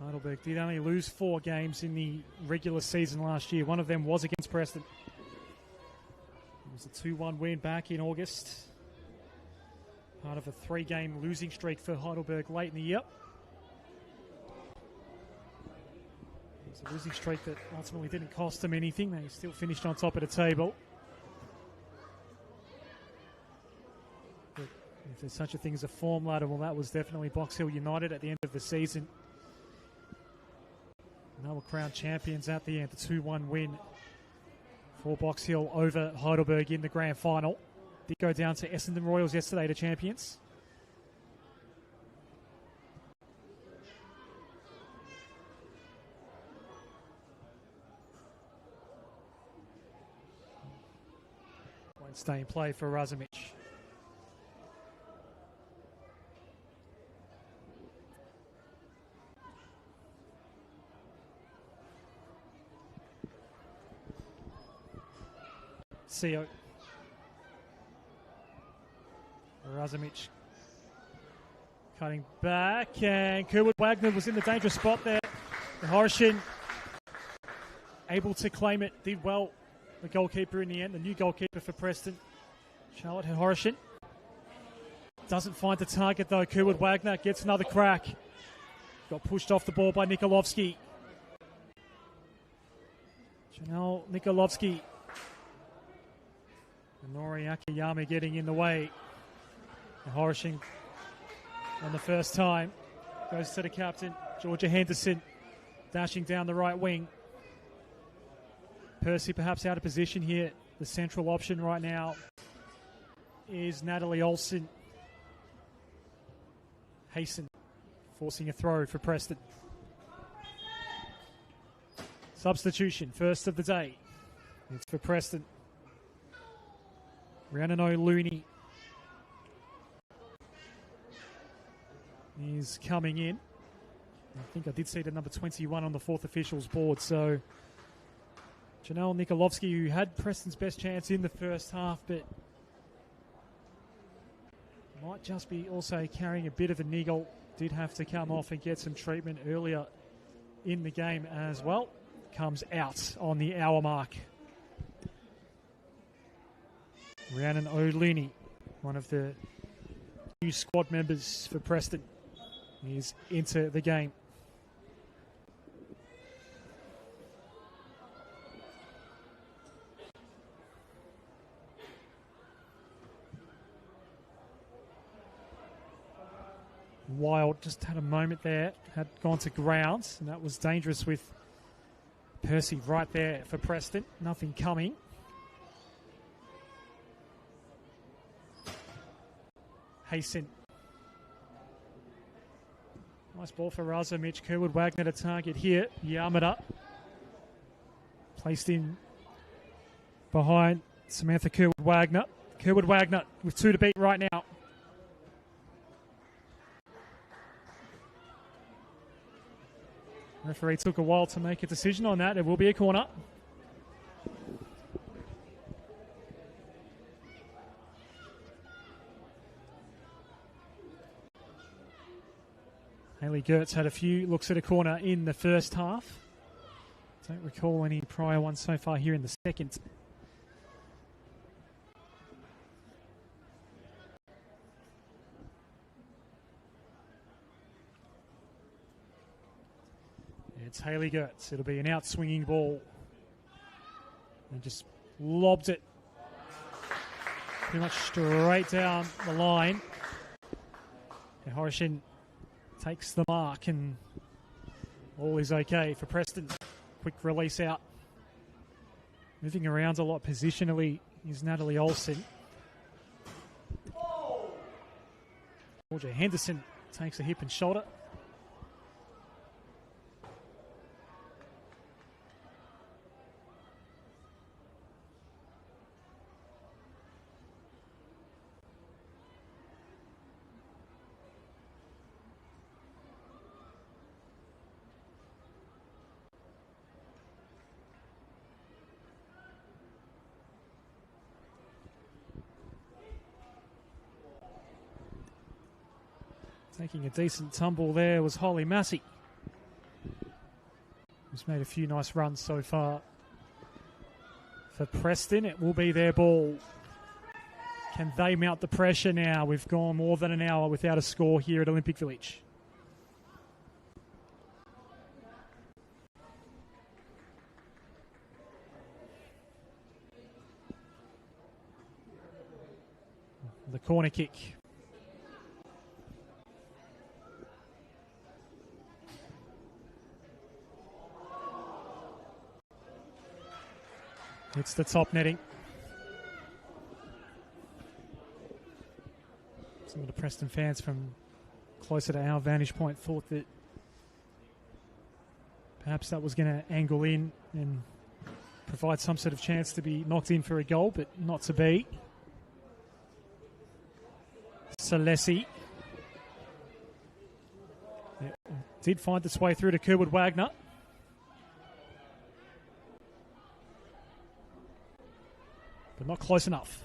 Heidelberg did only lose 4 games in the regular season last year. One of them was against Preston. It was a 2-1 win back in August. Part of a 3-game losing streak for Heidelberg late in the year. It was a losing streak that ultimately didn't cost them anything. They still finished on top of the table. But if there's such a thing as a form ladder, well, that was definitely Box Hill United at the end of the season. Now we're crowned champions at the end. The 2-1 win for Box Hill over Heidelberg in the grand final. Did go down to Essendon Royals yesterday, the champions. Won't stay in play for Razumich. Seo. Razumich cutting back, and Kerwood Wagner was in the dangerous spot there. Horishin able to claim it, did well. The goalkeeper in the end, the new goalkeeper for Preston, Charlotte Horishin. Doesn't find the target though. Kerwood Wagner gets another crack. Got pushed off the ball by Nikolovsky. Senol Nikolovsky. Nori Akiyama getting in the way. Horishin on the first time. Goes to the captain, Georgia Henderson, dashing down the right wing. Percy perhaps out of position here. The central option right now is Natalie Olsen. Hasten forcing a throw for Preston. Substitution, first of the day. It's for Preston. Rhiannon O'Looney is coming in. I think I did see the number 21 on the fourth officials board. So Janelle Nikolovsky, who had Preston's best chance in the first half, but might just be also carrying a bit of a niggle. Did have to come off and get some treatment earlier in the game as well. Comes out on the hour mark. Rhiannon O'Looney, one of the new squad members for Preston, is into the game. Wild just had a moment there, had gone to ground, and that was dangerous with Percy right there for Preston. Nothing coming. Hasten. Nice ball for Razumich. Kerwood Wagner to target here. Yamada. Placed in behind Samantha Kerwood Wagner. Kerwood Wagner with 2 to beat right now. Referee took a while to make a decision on that. It will be a corner. Hayley Gertz had a few looks at a corner in the first half. Don't recall any prior ones so far here in the second. It's Hayley Gertz. It'll be an out-swinging ball. And just lobs it pretty much straight down the line. And Horishin takes the mark, and all is okay for Preston. Quick release out. Moving around a lot positionally is Natalie Olsen. Georgia Henderson takes a hip and shoulder. Taking a decent tumble there was Holly Massey, who's made a few nice runs so far. For Preston, it will be their ball. Can they mount the pressure now? We've gone more than an hour without a score here at Olympic Village. The corner kick. It's the top netting. Some of the Preston fans from closer to our vantage point thought that perhaps that was going to angle in and provide some sort of chance to be knocked in for a goal, but not to be. Salesi. It did find its way through to Kerwood Wagner. But not close enough.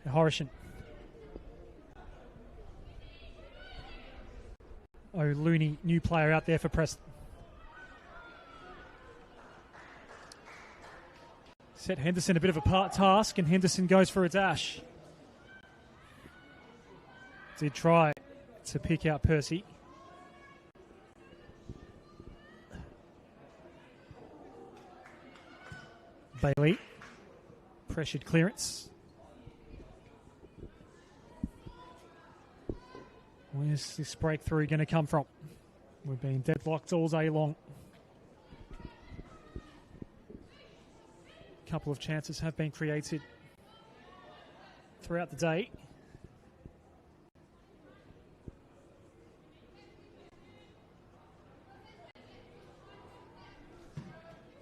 Horishin. O'Looney, new player out there for Preston. Set Henderson a bit of a part task, and Henderson goes for a dash. Did try to pick out Percy. Bailey. Pressured clearance. Where's this breakthrough going to come from? We've been deadlocked all day long. A couple of chances have been created throughout the day.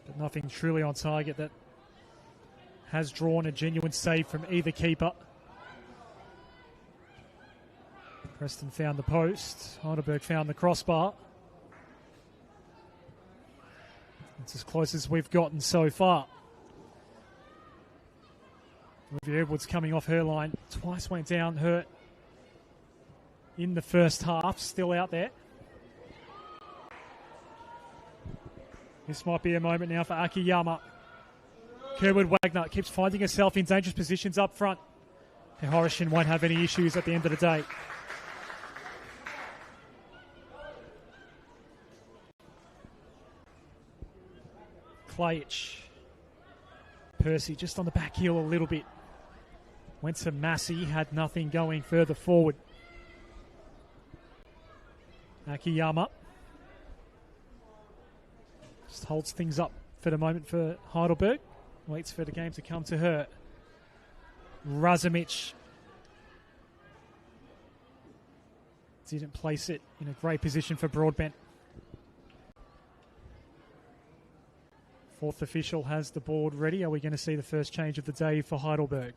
But nothing truly on target that has drawn a genuine save from either keeper. Preston found the post. Heidelberg found the crossbar. It's as close as we've gotten so far. Olivia Edwards coming off her line. Twice went down, hurt in the first half. Still out there. This might be a moment now for Akiyama. Kerwood Wagner keeps finding herself in dangerous positions up front. Horishin won't have any issues at the end of the day. Klajic. Percy just on the back heel a little bit. Went to Massey, had nothing going further forward. Akiyama just holds things up for the moment for Heidelberg. Waits for the game to come to her. Razumich didn't place it in a great position for Broadbent. Fourth official has the board ready. Are we going to see the first change of the day for Heidelberg?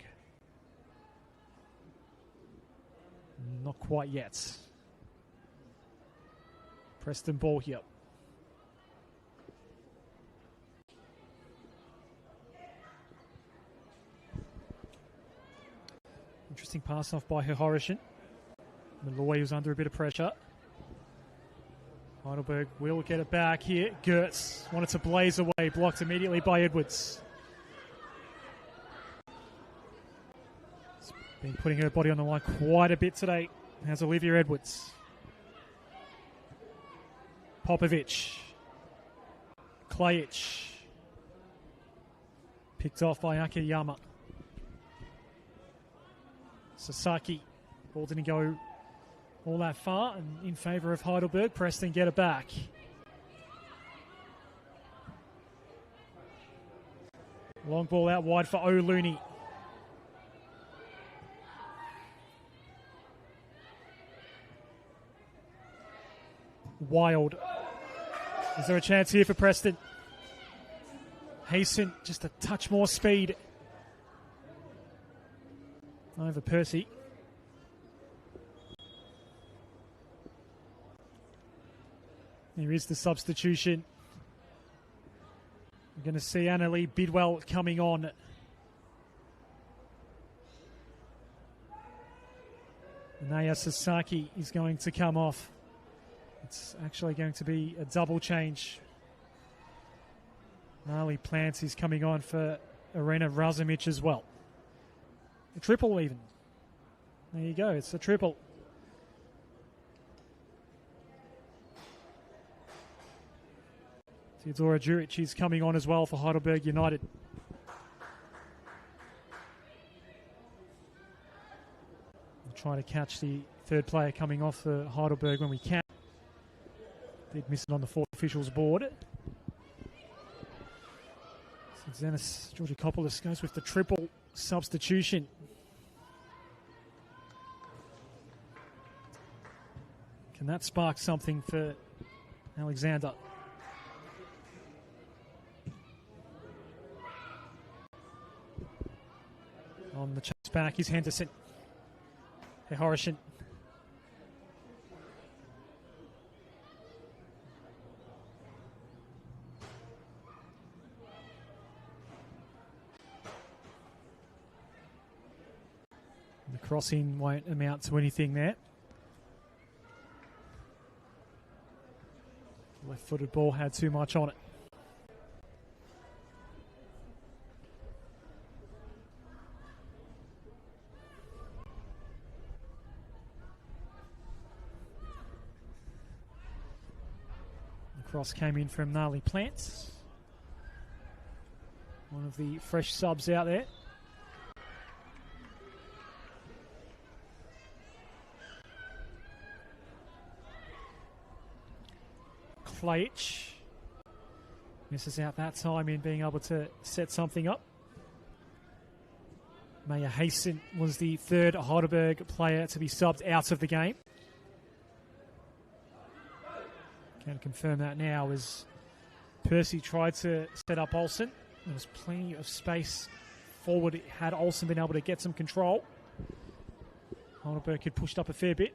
Not quite yet. Preston ball here. Interesting pass off by Horishin. Malloy was under a bit of pressure. Heidelberg will get it back here. Gertz wanted to blaze away, blocked immediately by Edwards. She's been putting her body on the line quite a bit today. Has Olivia Edwards. Popovic. Klajic. Picked off by Akiyama. Sasaki. Ball didn't go all that far, and in favour of Heidelberg. Preston get it back. Long ball out wide for O'Looney. Wild. Is there a chance here for Preston? Hasten, just a touch more speed over Percy. There is the substitution. We're going to see Annalie Bidwell coming on. Naya Sasaki is going to come off. It's actually going to be a double change. Marley Plants is coming on for Irena Razumich as well. A triple even. There you go, it's a triple. Theodora Juric is coming on as well for Heidelberg United. We'll try to catch the third player coming off for Heidelberg when we can. Did miss it on the fourth officials board. So Xenis Georgikopoulos goes with the triple substitution. Can that spark something for Alexander? On the chase back is Henderson. Horishin. The crossing won't amount to anything there. Left-footed ball had too much on it. The cross came in from Gnarly Plants. One of the fresh subs out there. Klajich misses out that time in being able to set something up. Maya Hasten was the third Heidelberg player to be subbed out of the game. Can confirm that now as Percy tried to set up Olsen. There was plenty of space forward had Olsen been able to get some control. Heidelberg had pushed up a fair bit.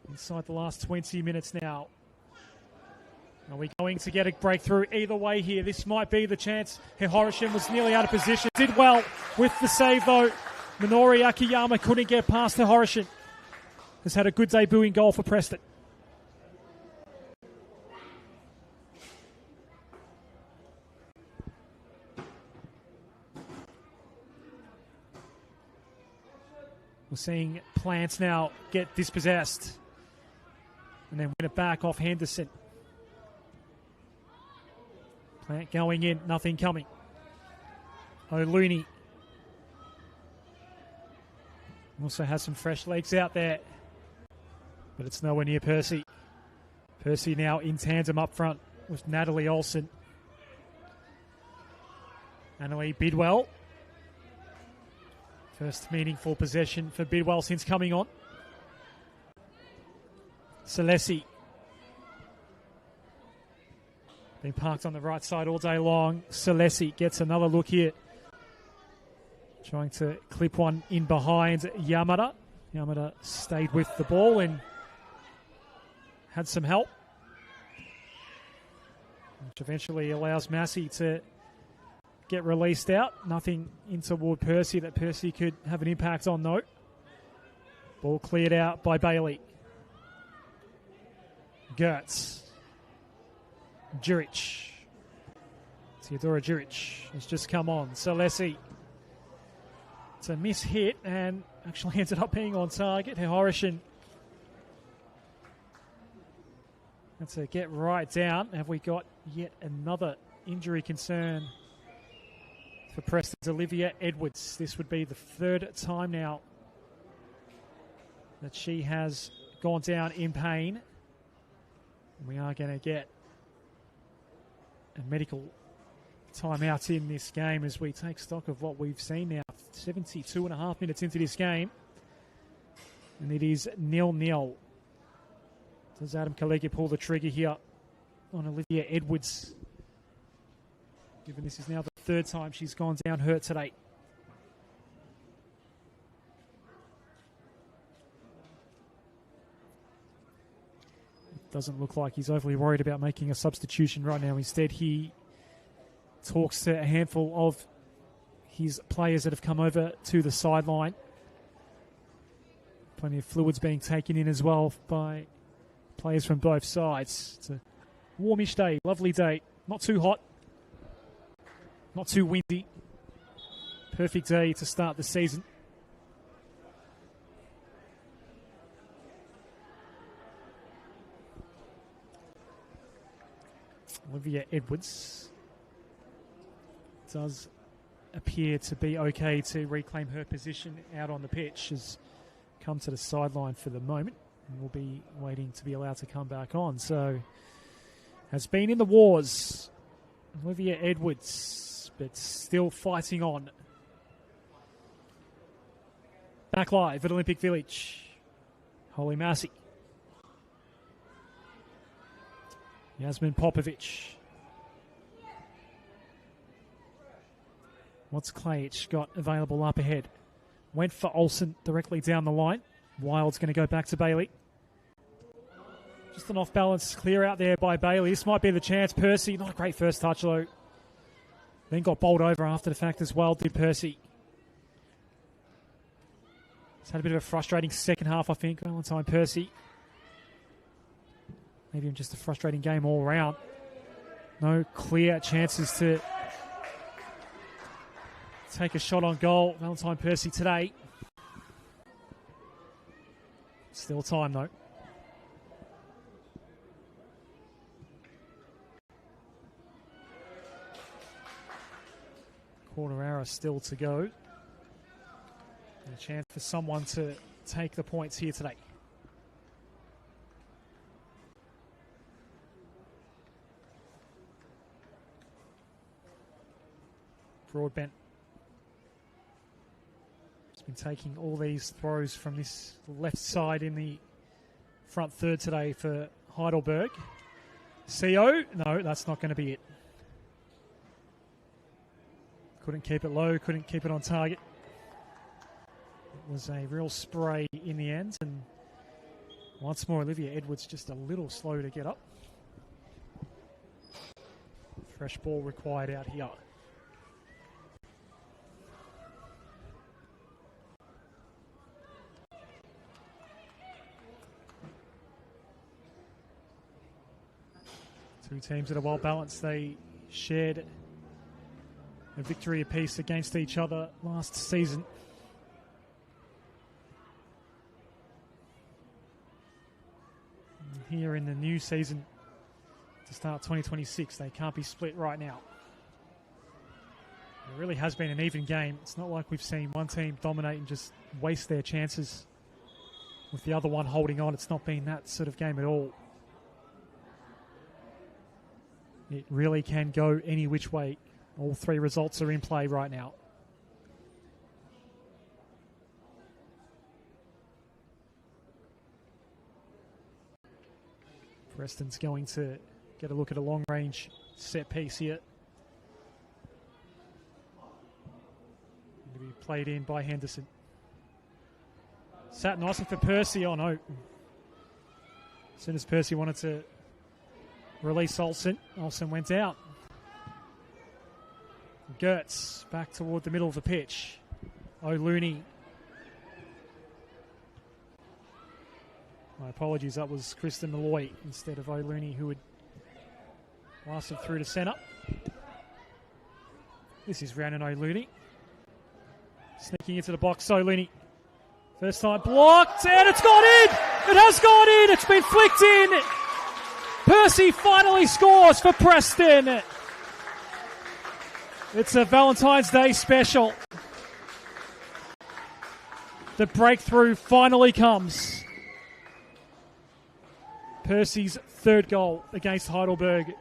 Inside the last 20 minutes now. Are we going to get a breakthrough either way here? This might be the chance. Hiroshima was nearly out of position. Did well with the save though. Minori Akiyama couldn't get past Hiroshima. Has had a good debuting goal for Preston. We're seeing Plants now get dispossessed and then win it back off Henderson. Plant going in, nothing coming. O'Looney also has some fresh legs out there, but it's nowhere near Percy. Percy now in tandem up front with Natalie Olsen. Annalie Bidwell. First meaningful possession for Bidwell since coming on. Celesi. Been parked on the right side all day long. Celesi gets another look here. Trying to clip one in behind Yamada. Yamada stayed with the ball and had some help, which eventually allows Massey to get released out. Nothing in toward Percy that Percy could have an impact on, though. Ball cleared out by Bailey. Gertz. Juric. Theodora Juric has just come on. Celesi. It's a miss hit and actually ended up being on target. Hiroshima. That's a get right down. Have we got yet another injury concern for Preston's Olivia Edwards? This would be the third time now that she has gone down in pain. We are going to get a medical timeout in this game as we take stock of what we've seen now. 72.5 minutes into this game. And it is 0-0. Does Adam Kalegi pull the trigger here on Olivia Edwards? Given this is now the third time she's gone down hurt today. It doesn't look like he's overly worried about making a substitution right now. Instead, he talks to a handful of his players that have come over to the sideline. Plenty of fluids being taken in as well by players from both sides. It's a warmish day, lovely day. Not too hot, not too windy. Perfect day to start the season. Olivia Edwards does appear to be okay to reclaim her position out on the pitch. Has come to the sideline for the moment and will be waiting to be allowed to come back on. So has been in the wars, Olivia Edwards, but still fighting on. Back live at Olympic Village. Holy Massey. Yasmin Popovic. What's Klajich got available up ahead? Went for Olsen directly down the line. Wild's going to go back to Bailey. Just an off-balance clear out there by Bailey. This might be the chance. Percy, not a great first touch though. Then got bowled over after the fact as well, did Percy. He's had a bit of a frustrating second half, I think. Valentine Percy. Maybe just a frustrating game all around. No clear chances to take a shot on goal. Valentine Percy today. Still time though. Quarter hour still to go. And a chance for someone to take the points here today. Broadbent has been taking all these throws from this left side in the front third today for Heidelberg. CO, no, that's not going to be it. Couldn't keep it low, couldn't keep it on target. It was a real spray in the end, and once more Olivia Edwards just a little slow to get up. Fresh ball required out here. Two teams that are well balanced. They shared a victory apiece against each other last season. And here in the new season to start 2026, they can't be split right now. It really has been an even game. It's not like we've seen one team dominate and just waste their chances with the other one holding on. It's not been that sort of game at all. It really can go any which way. All three results are in play right now. Preston's going to get a look at a long-range set piece here. Going to be played in by Henderson. Sat nicely for Percy. Oh no. As soon as Percy wanted to release Olsen, Olsen went out. Gertz back toward the middle of the pitch. O'Looney. My apologies, that was Kristen Malloy instead of O'Looney, who had blasted through to centre. This is Rhiannon O'Looney. Sneaking into the box, O'Looney. First time blocked, and it's gone in! It has gone in! It's been flicked in! Percy finally scores for Preston. It's a Valentine's Day special. The breakthrough finally comes. Percy's third goal against Heidelberg.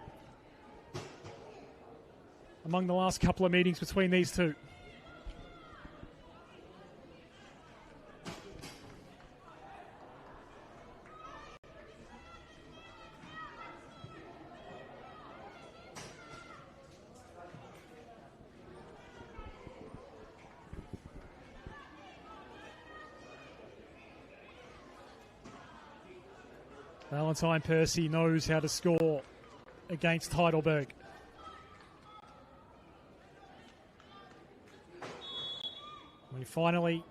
Among the last couple of meetings between these two. Valentine Percy knows how to score against Heidelberg. We finally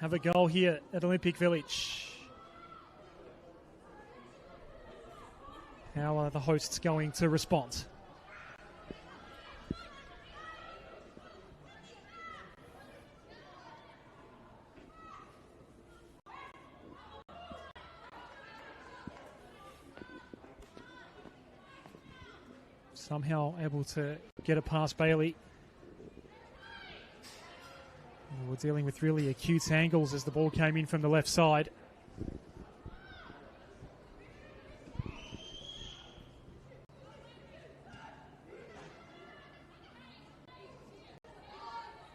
have a goal here at Olympic Village. How are the hosts going to respond? Somehow able to get it past Bailey. We're dealing with really acute angles as the ball came in from the left side.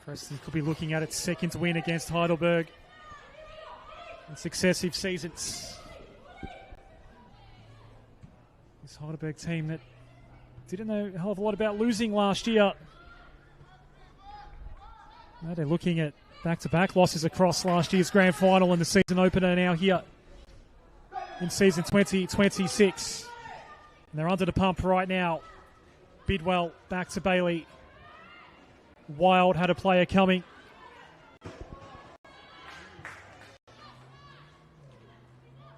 Preston could be looking at its second win against Heidelberg in successive seasons. This Heidelberg team that didn't know a hell of a lot about losing last year. Now they're looking at back-to-back losses across last year's grand final and the season opener now here in season 2026. And they're under the pump right now. Bidwell back to Bailey. Wild had a player coming.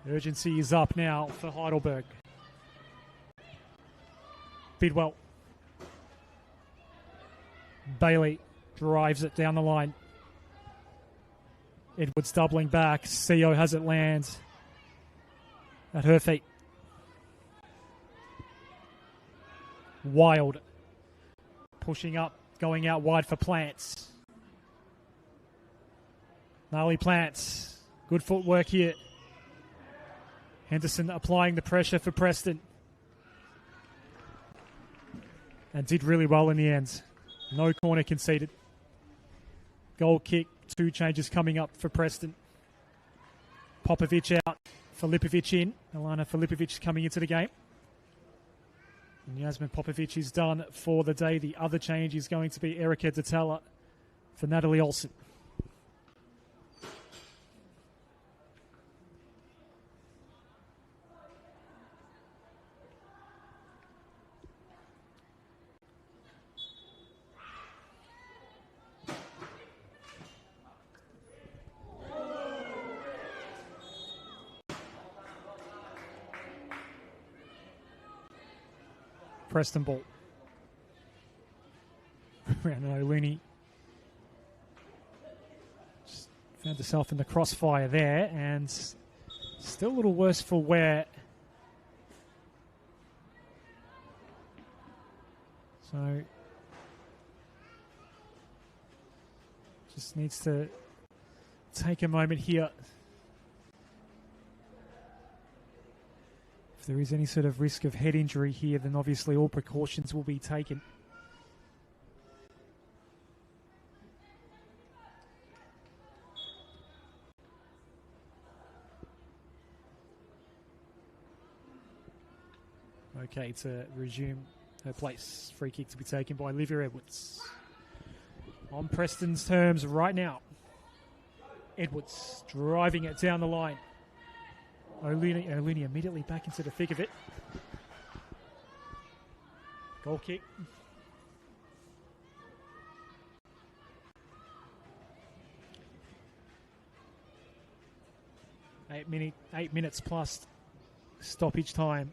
Urgency is up now for Heidelberg. Bidwell. Bailey drives it down the line. Edwards doubling back. CO has it land at her feet. Wild. Pushing up, going out wide for Plants. Gnarly Plants. Good footwork here. Henderson applying the pressure for Preston. And did really well in the end. No corner conceded. Goal kick, 2 changes coming up for Preston. Popovic out, Filipovic in. Alana Filipovic coming into the game. And Yasmin Popovic is done for the day. The other change is going to be Erica Datala for Natalie Olsen. Preston ball. Brandon O'Looney just found herself in the crossfire there, and still a little worse for wear. So just needs to take a moment here. If there is any sort of risk of head injury here, then obviously all precautions will be taken. Okay, to resume her place. Free kick to be taken by Olivia Edwards. On Preston's terms right now. Edwards driving it down the line. O'Looney immediately back into the thick of it. Goal kick. Eight minutes plus stoppage time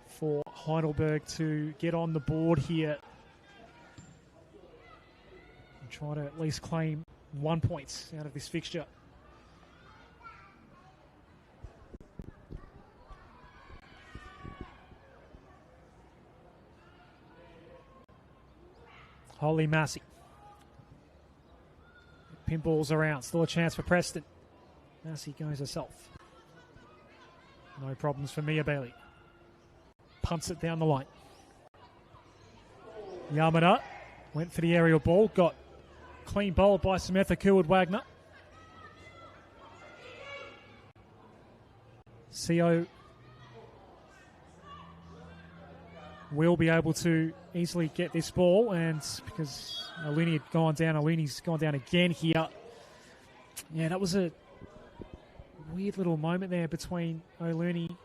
for Heidelberg to get on the board here and try to at least claim 1 point out of this fixture. Holly Massey. Pinballs around. Still a chance for Preston. Massey goes herself. No problems for Mia Bailey. Punts it down the line. Yamada went for the aerial ball. Got clean bowled by Samantha Curwood-Wagner. CO will be able to easily get this ball, and because O'Looney had gone down, O'Looney's gone down again here. Yeah, that was a weird little moment there between O'Looney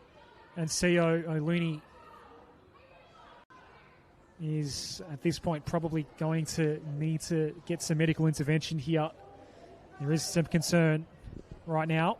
and CO. O'Looney is at this point probably going to need to get some medical intervention here. There is some concern right now.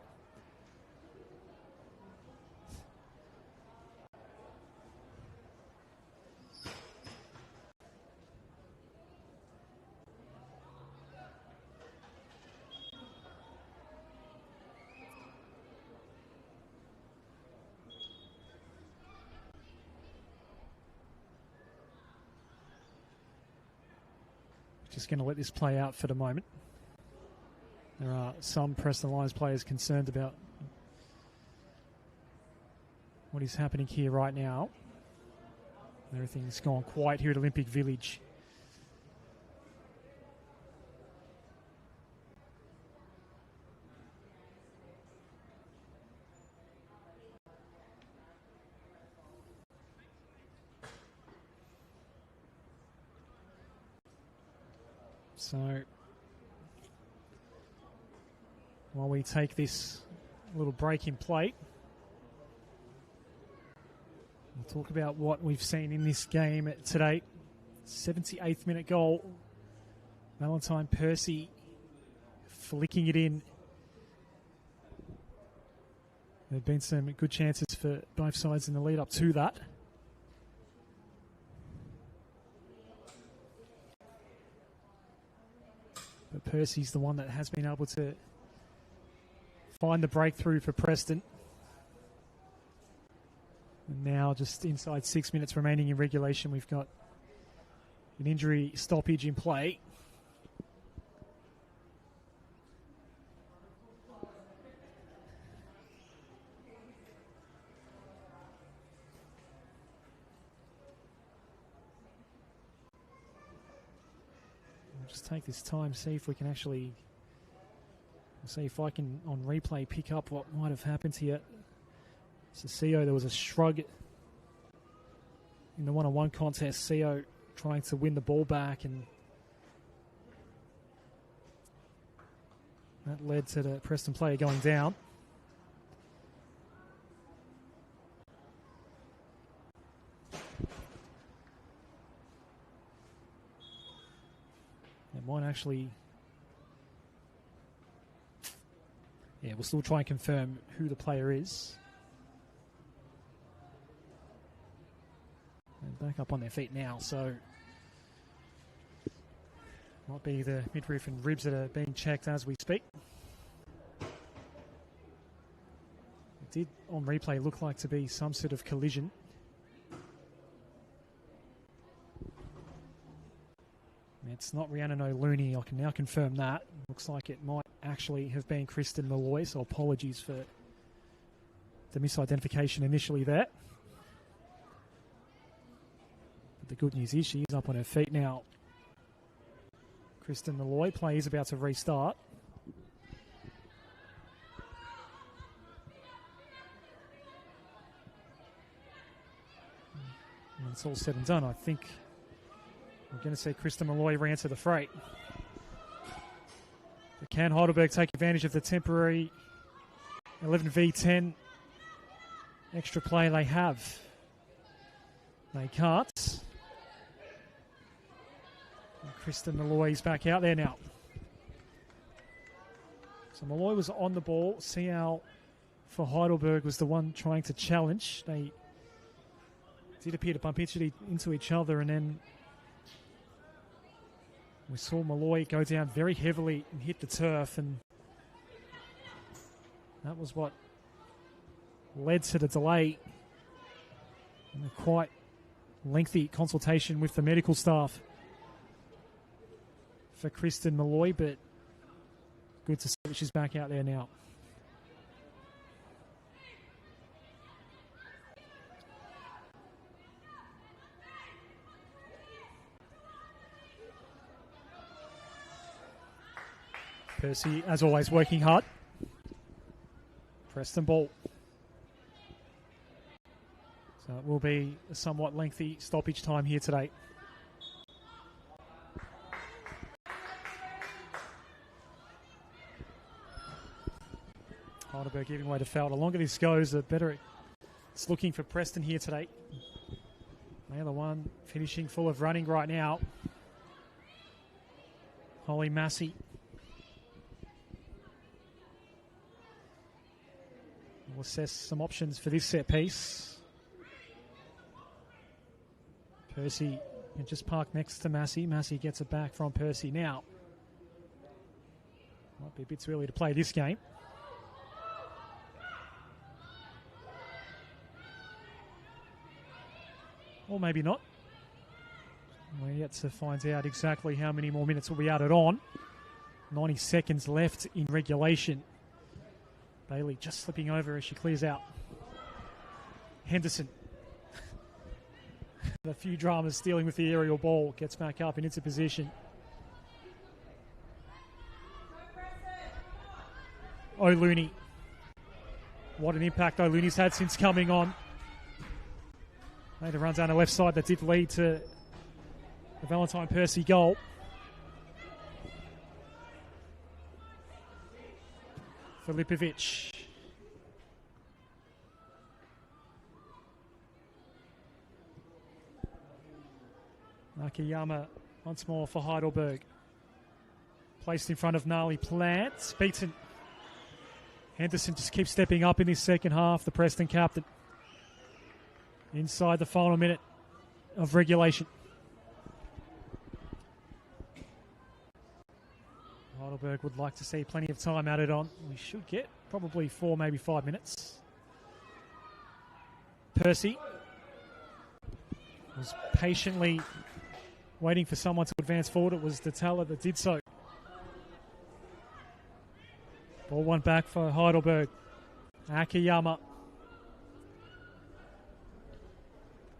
Just going to let this play out for the moment. There are some Preston Lions players concerned about what is happening here right now. Everything's gone quiet here at Olympic Village. So, while we take this little break in play, we'll talk about what we've seen in this game today. 78th minute goal. Valentine Percy flicking it in. There have been some good chances for both sides in the lead up to that. But Percy's the one that has been able to find the breakthrough for Preston. And now just inside 6 minutes remaining in regulation, we've got an injury stoppage in play. Just take this time, see if we can actually, see if I can on replay pick up what might have happened here. So CO, there was a shrug in the one-on-one contest. CO trying to win the ball back, and that led to the Preston player going down. It might actually... Yeah, we'll still try and confirm who the player is. And back up on their feet now, so... Might be the midriff and ribs that are being checked as we speak. It did, on replay, look like to be some sort of collision. It's not Rhiannon O'Looney, I can now confirm that. Looks like it might actually have been Kristen Malloy, so apologies for the misidentification initially there. But the good news is she is up on her feet now. Kristen Malloy, play is about to restart. When it's all said and done, I think we're going to see Kristen Malloy re-enter the fray. But can Heidelberg take advantage of the temporary 11v10 extra play they have? They can't. And Kristen Malloy is back out there now. So Malloy was on the ball. Cial for Heidelberg was the one trying to challenge. They did appear to bump into each other, and then we saw Malloy go down very heavily and hit the turf, and that was what led to the delay and a quite lengthy consultation with the medical staff for Kristen Malloy, but good to see that she's back out there now. Percy, as always, working hard. Preston ball. So it will be a somewhat lengthy stoppage time here today. Heidelberg giving way to foul. The longer this goes, the better it's looking for Preston here today. They're the one finishing full of running right now. Holly Massey. We'll assess some options for this set piece. Percy can just park next to Massey. Massey gets it back from Percy now. Might be a bit too early to play this game. Or maybe not. We're yet to find out exactly how many more minutes will be added on. 90 seconds left in regulation. Bailey just slipping over as she clears out. Henderson. A few dramas stealing with the aerial ball. Gets back up and into position. O'Looney. What an impact O'Looney's had since coming on. Made a run down the left side that did lead to the Valentine Percy goal. Filipovic. Nakayama once more for Heidelberg. Placed in front of Gnarly Plant. Beaten. Henderson just keeps stepping up in this second half, the Preston captain. Inside the final minute of regulation. Heidelberg would like to see plenty of time added on. We should get probably 4, maybe 5 minutes. Percy was patiently waiting for someone to advance forward. It was Datella that did so. Ball one back for Heidelberg. Akiyama.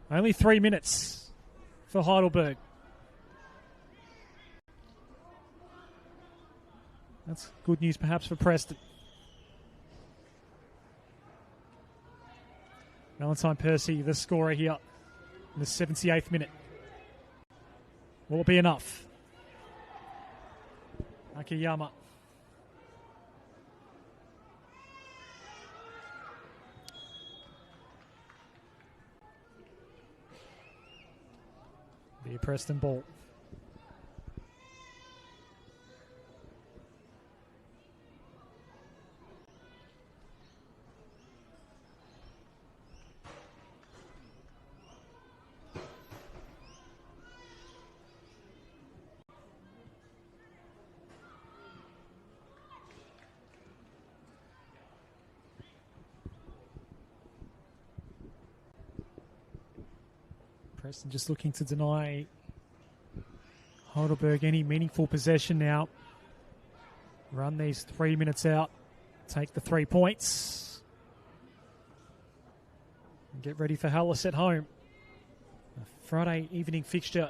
Only 3 minutes for Heidelberg. That's good news perhaps for Preston. Valentine Percy, the scorer here in the 78th minute. Will it be enough? Akiyama. Be a Preston ball. Preston just looking to deny Heidelberg any meaningful possession now. Run these 3 minutes out, take the 3 points, and get ready for Hallis at home. A Friday evening fixture.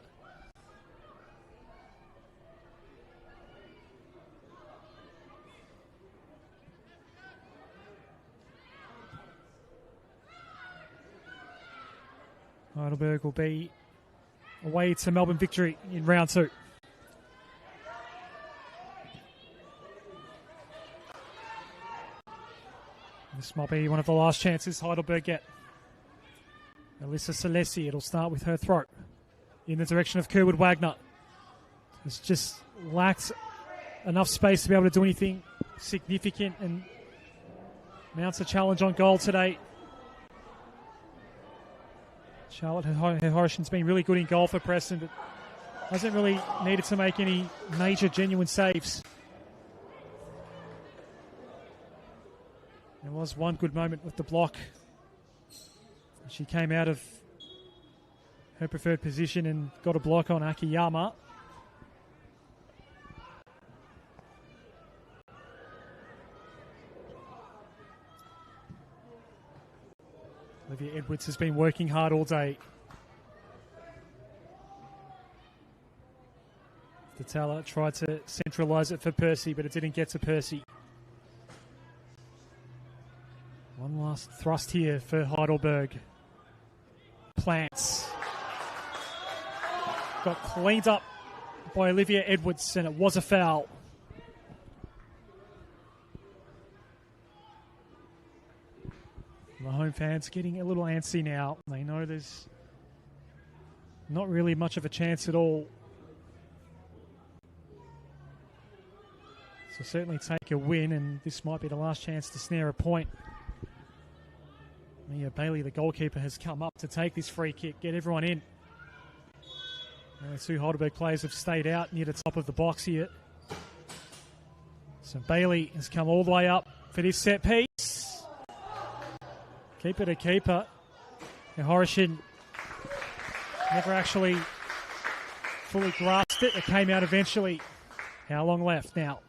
Heidelberg will be away to Melbourne Victory in round 2. This might be one of the last chances Heidelberg get. Alyssa Salesi, it'll start with her throw in the direction of Kerwood Wagner. It's just lacked enough space to be able to do anything significant and mounts a challenge on goal today. Charlotte Horison's been really good in goal for Preston, but hasn't really needed to make any major genuine saves. There was one good moment with the block. She came out of her preferred position and got a block on Akiyama. Olivia Edwards has been working hard all day. Tatala tried to centralise it for Percy, but it didn't get to Percy. One last thrust here for Heidelberg. Plants. Got cleaned up by Olivia Edwards, and it was a foul. The home fans getting a little antsy now. They know there's not really much of a chance at all. So certainly take a win, and this might be the last chance to snare a point. Mia Bailey, the goalkeeper, has come up to take this free kick, get everyone in. And the two Heidelberg players have stayed out near the top of the box here. So Bailey has come all the way up for this set piece. Keeper to keeper. And Horishin never actually fully grasped it. It came out eventually. How long left now?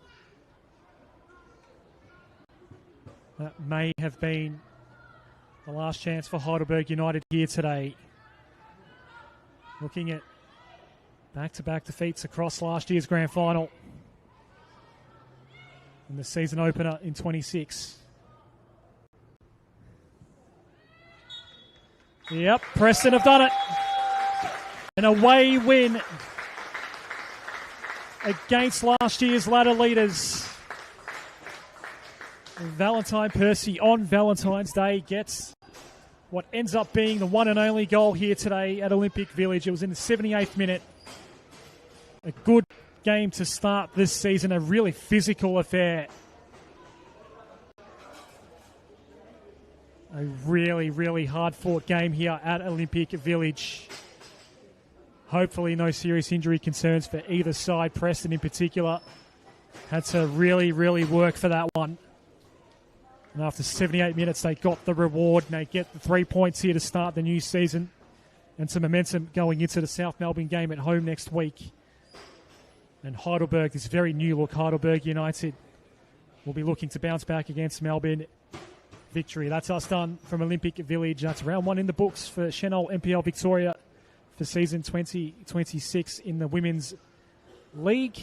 That may have been the last chance for Heidelberg United here today. Looking at back-to-back defeats across last year's grand final and the season opener in 26. Yep, Preston have done it. An away win against last year's ladder leaders. Valentine Percy on Valentine's Day gets what ends up being the one and only goal here today at Olympic Village. It was in the 78th minute. A good game to start this season, a really physical affair. A really, really hard-fought game here at Olympic Village. Hopefully no serious injury concerns for either side. Preston in particular had to really, really work for that one. And after 78 minutes, they got the reward, and they get the 3 points here to start the new season and some momentum going into the South Melbourne game at home next week. And Heidelberg, this very new look, Heidelberg United, will be looking to bounce back against Melbourne Victory. That's us done from Olympic Village. That's round 1 in the books for Senol NPL Victoria for season 2026 in the Women's League.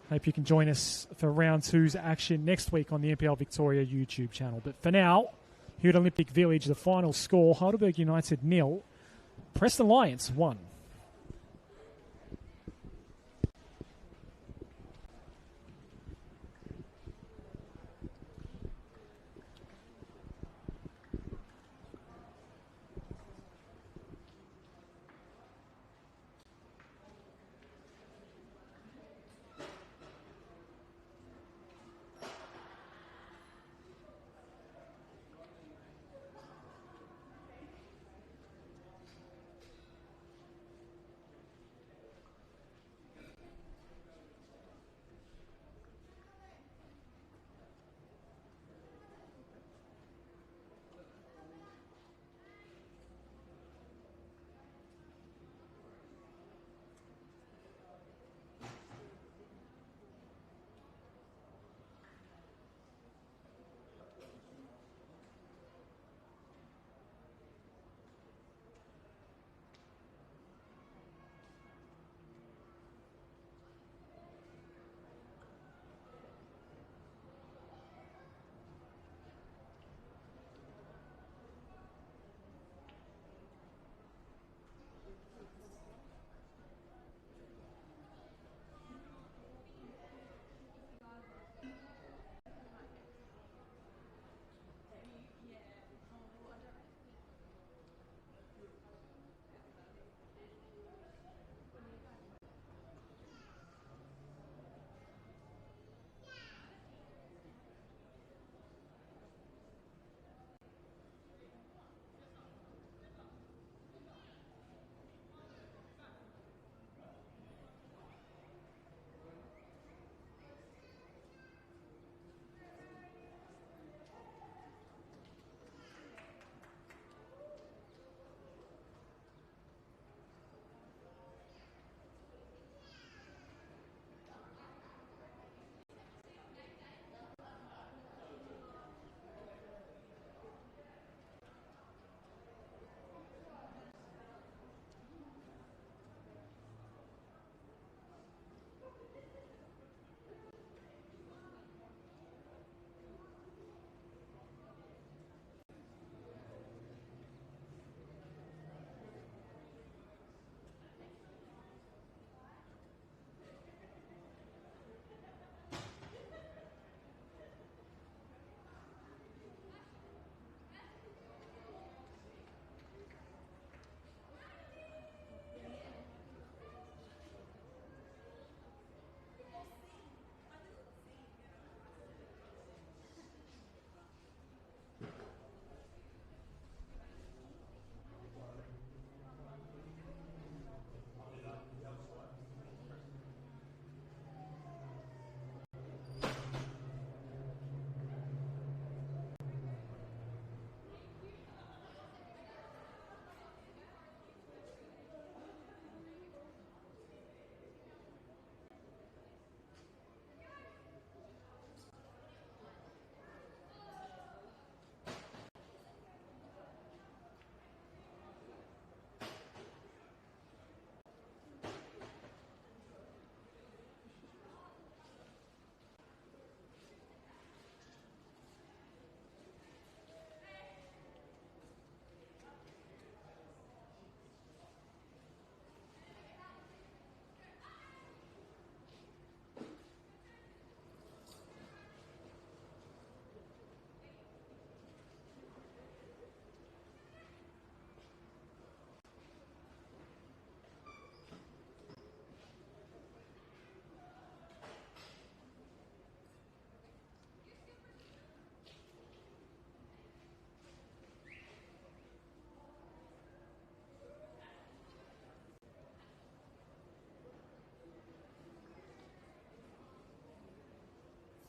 Hope you can join us for round 2's action next week on the NPL Victoria YouTube channel. But for now, here at Olympic Village, the final score, Heidelberg United 0, Preston Lions 1.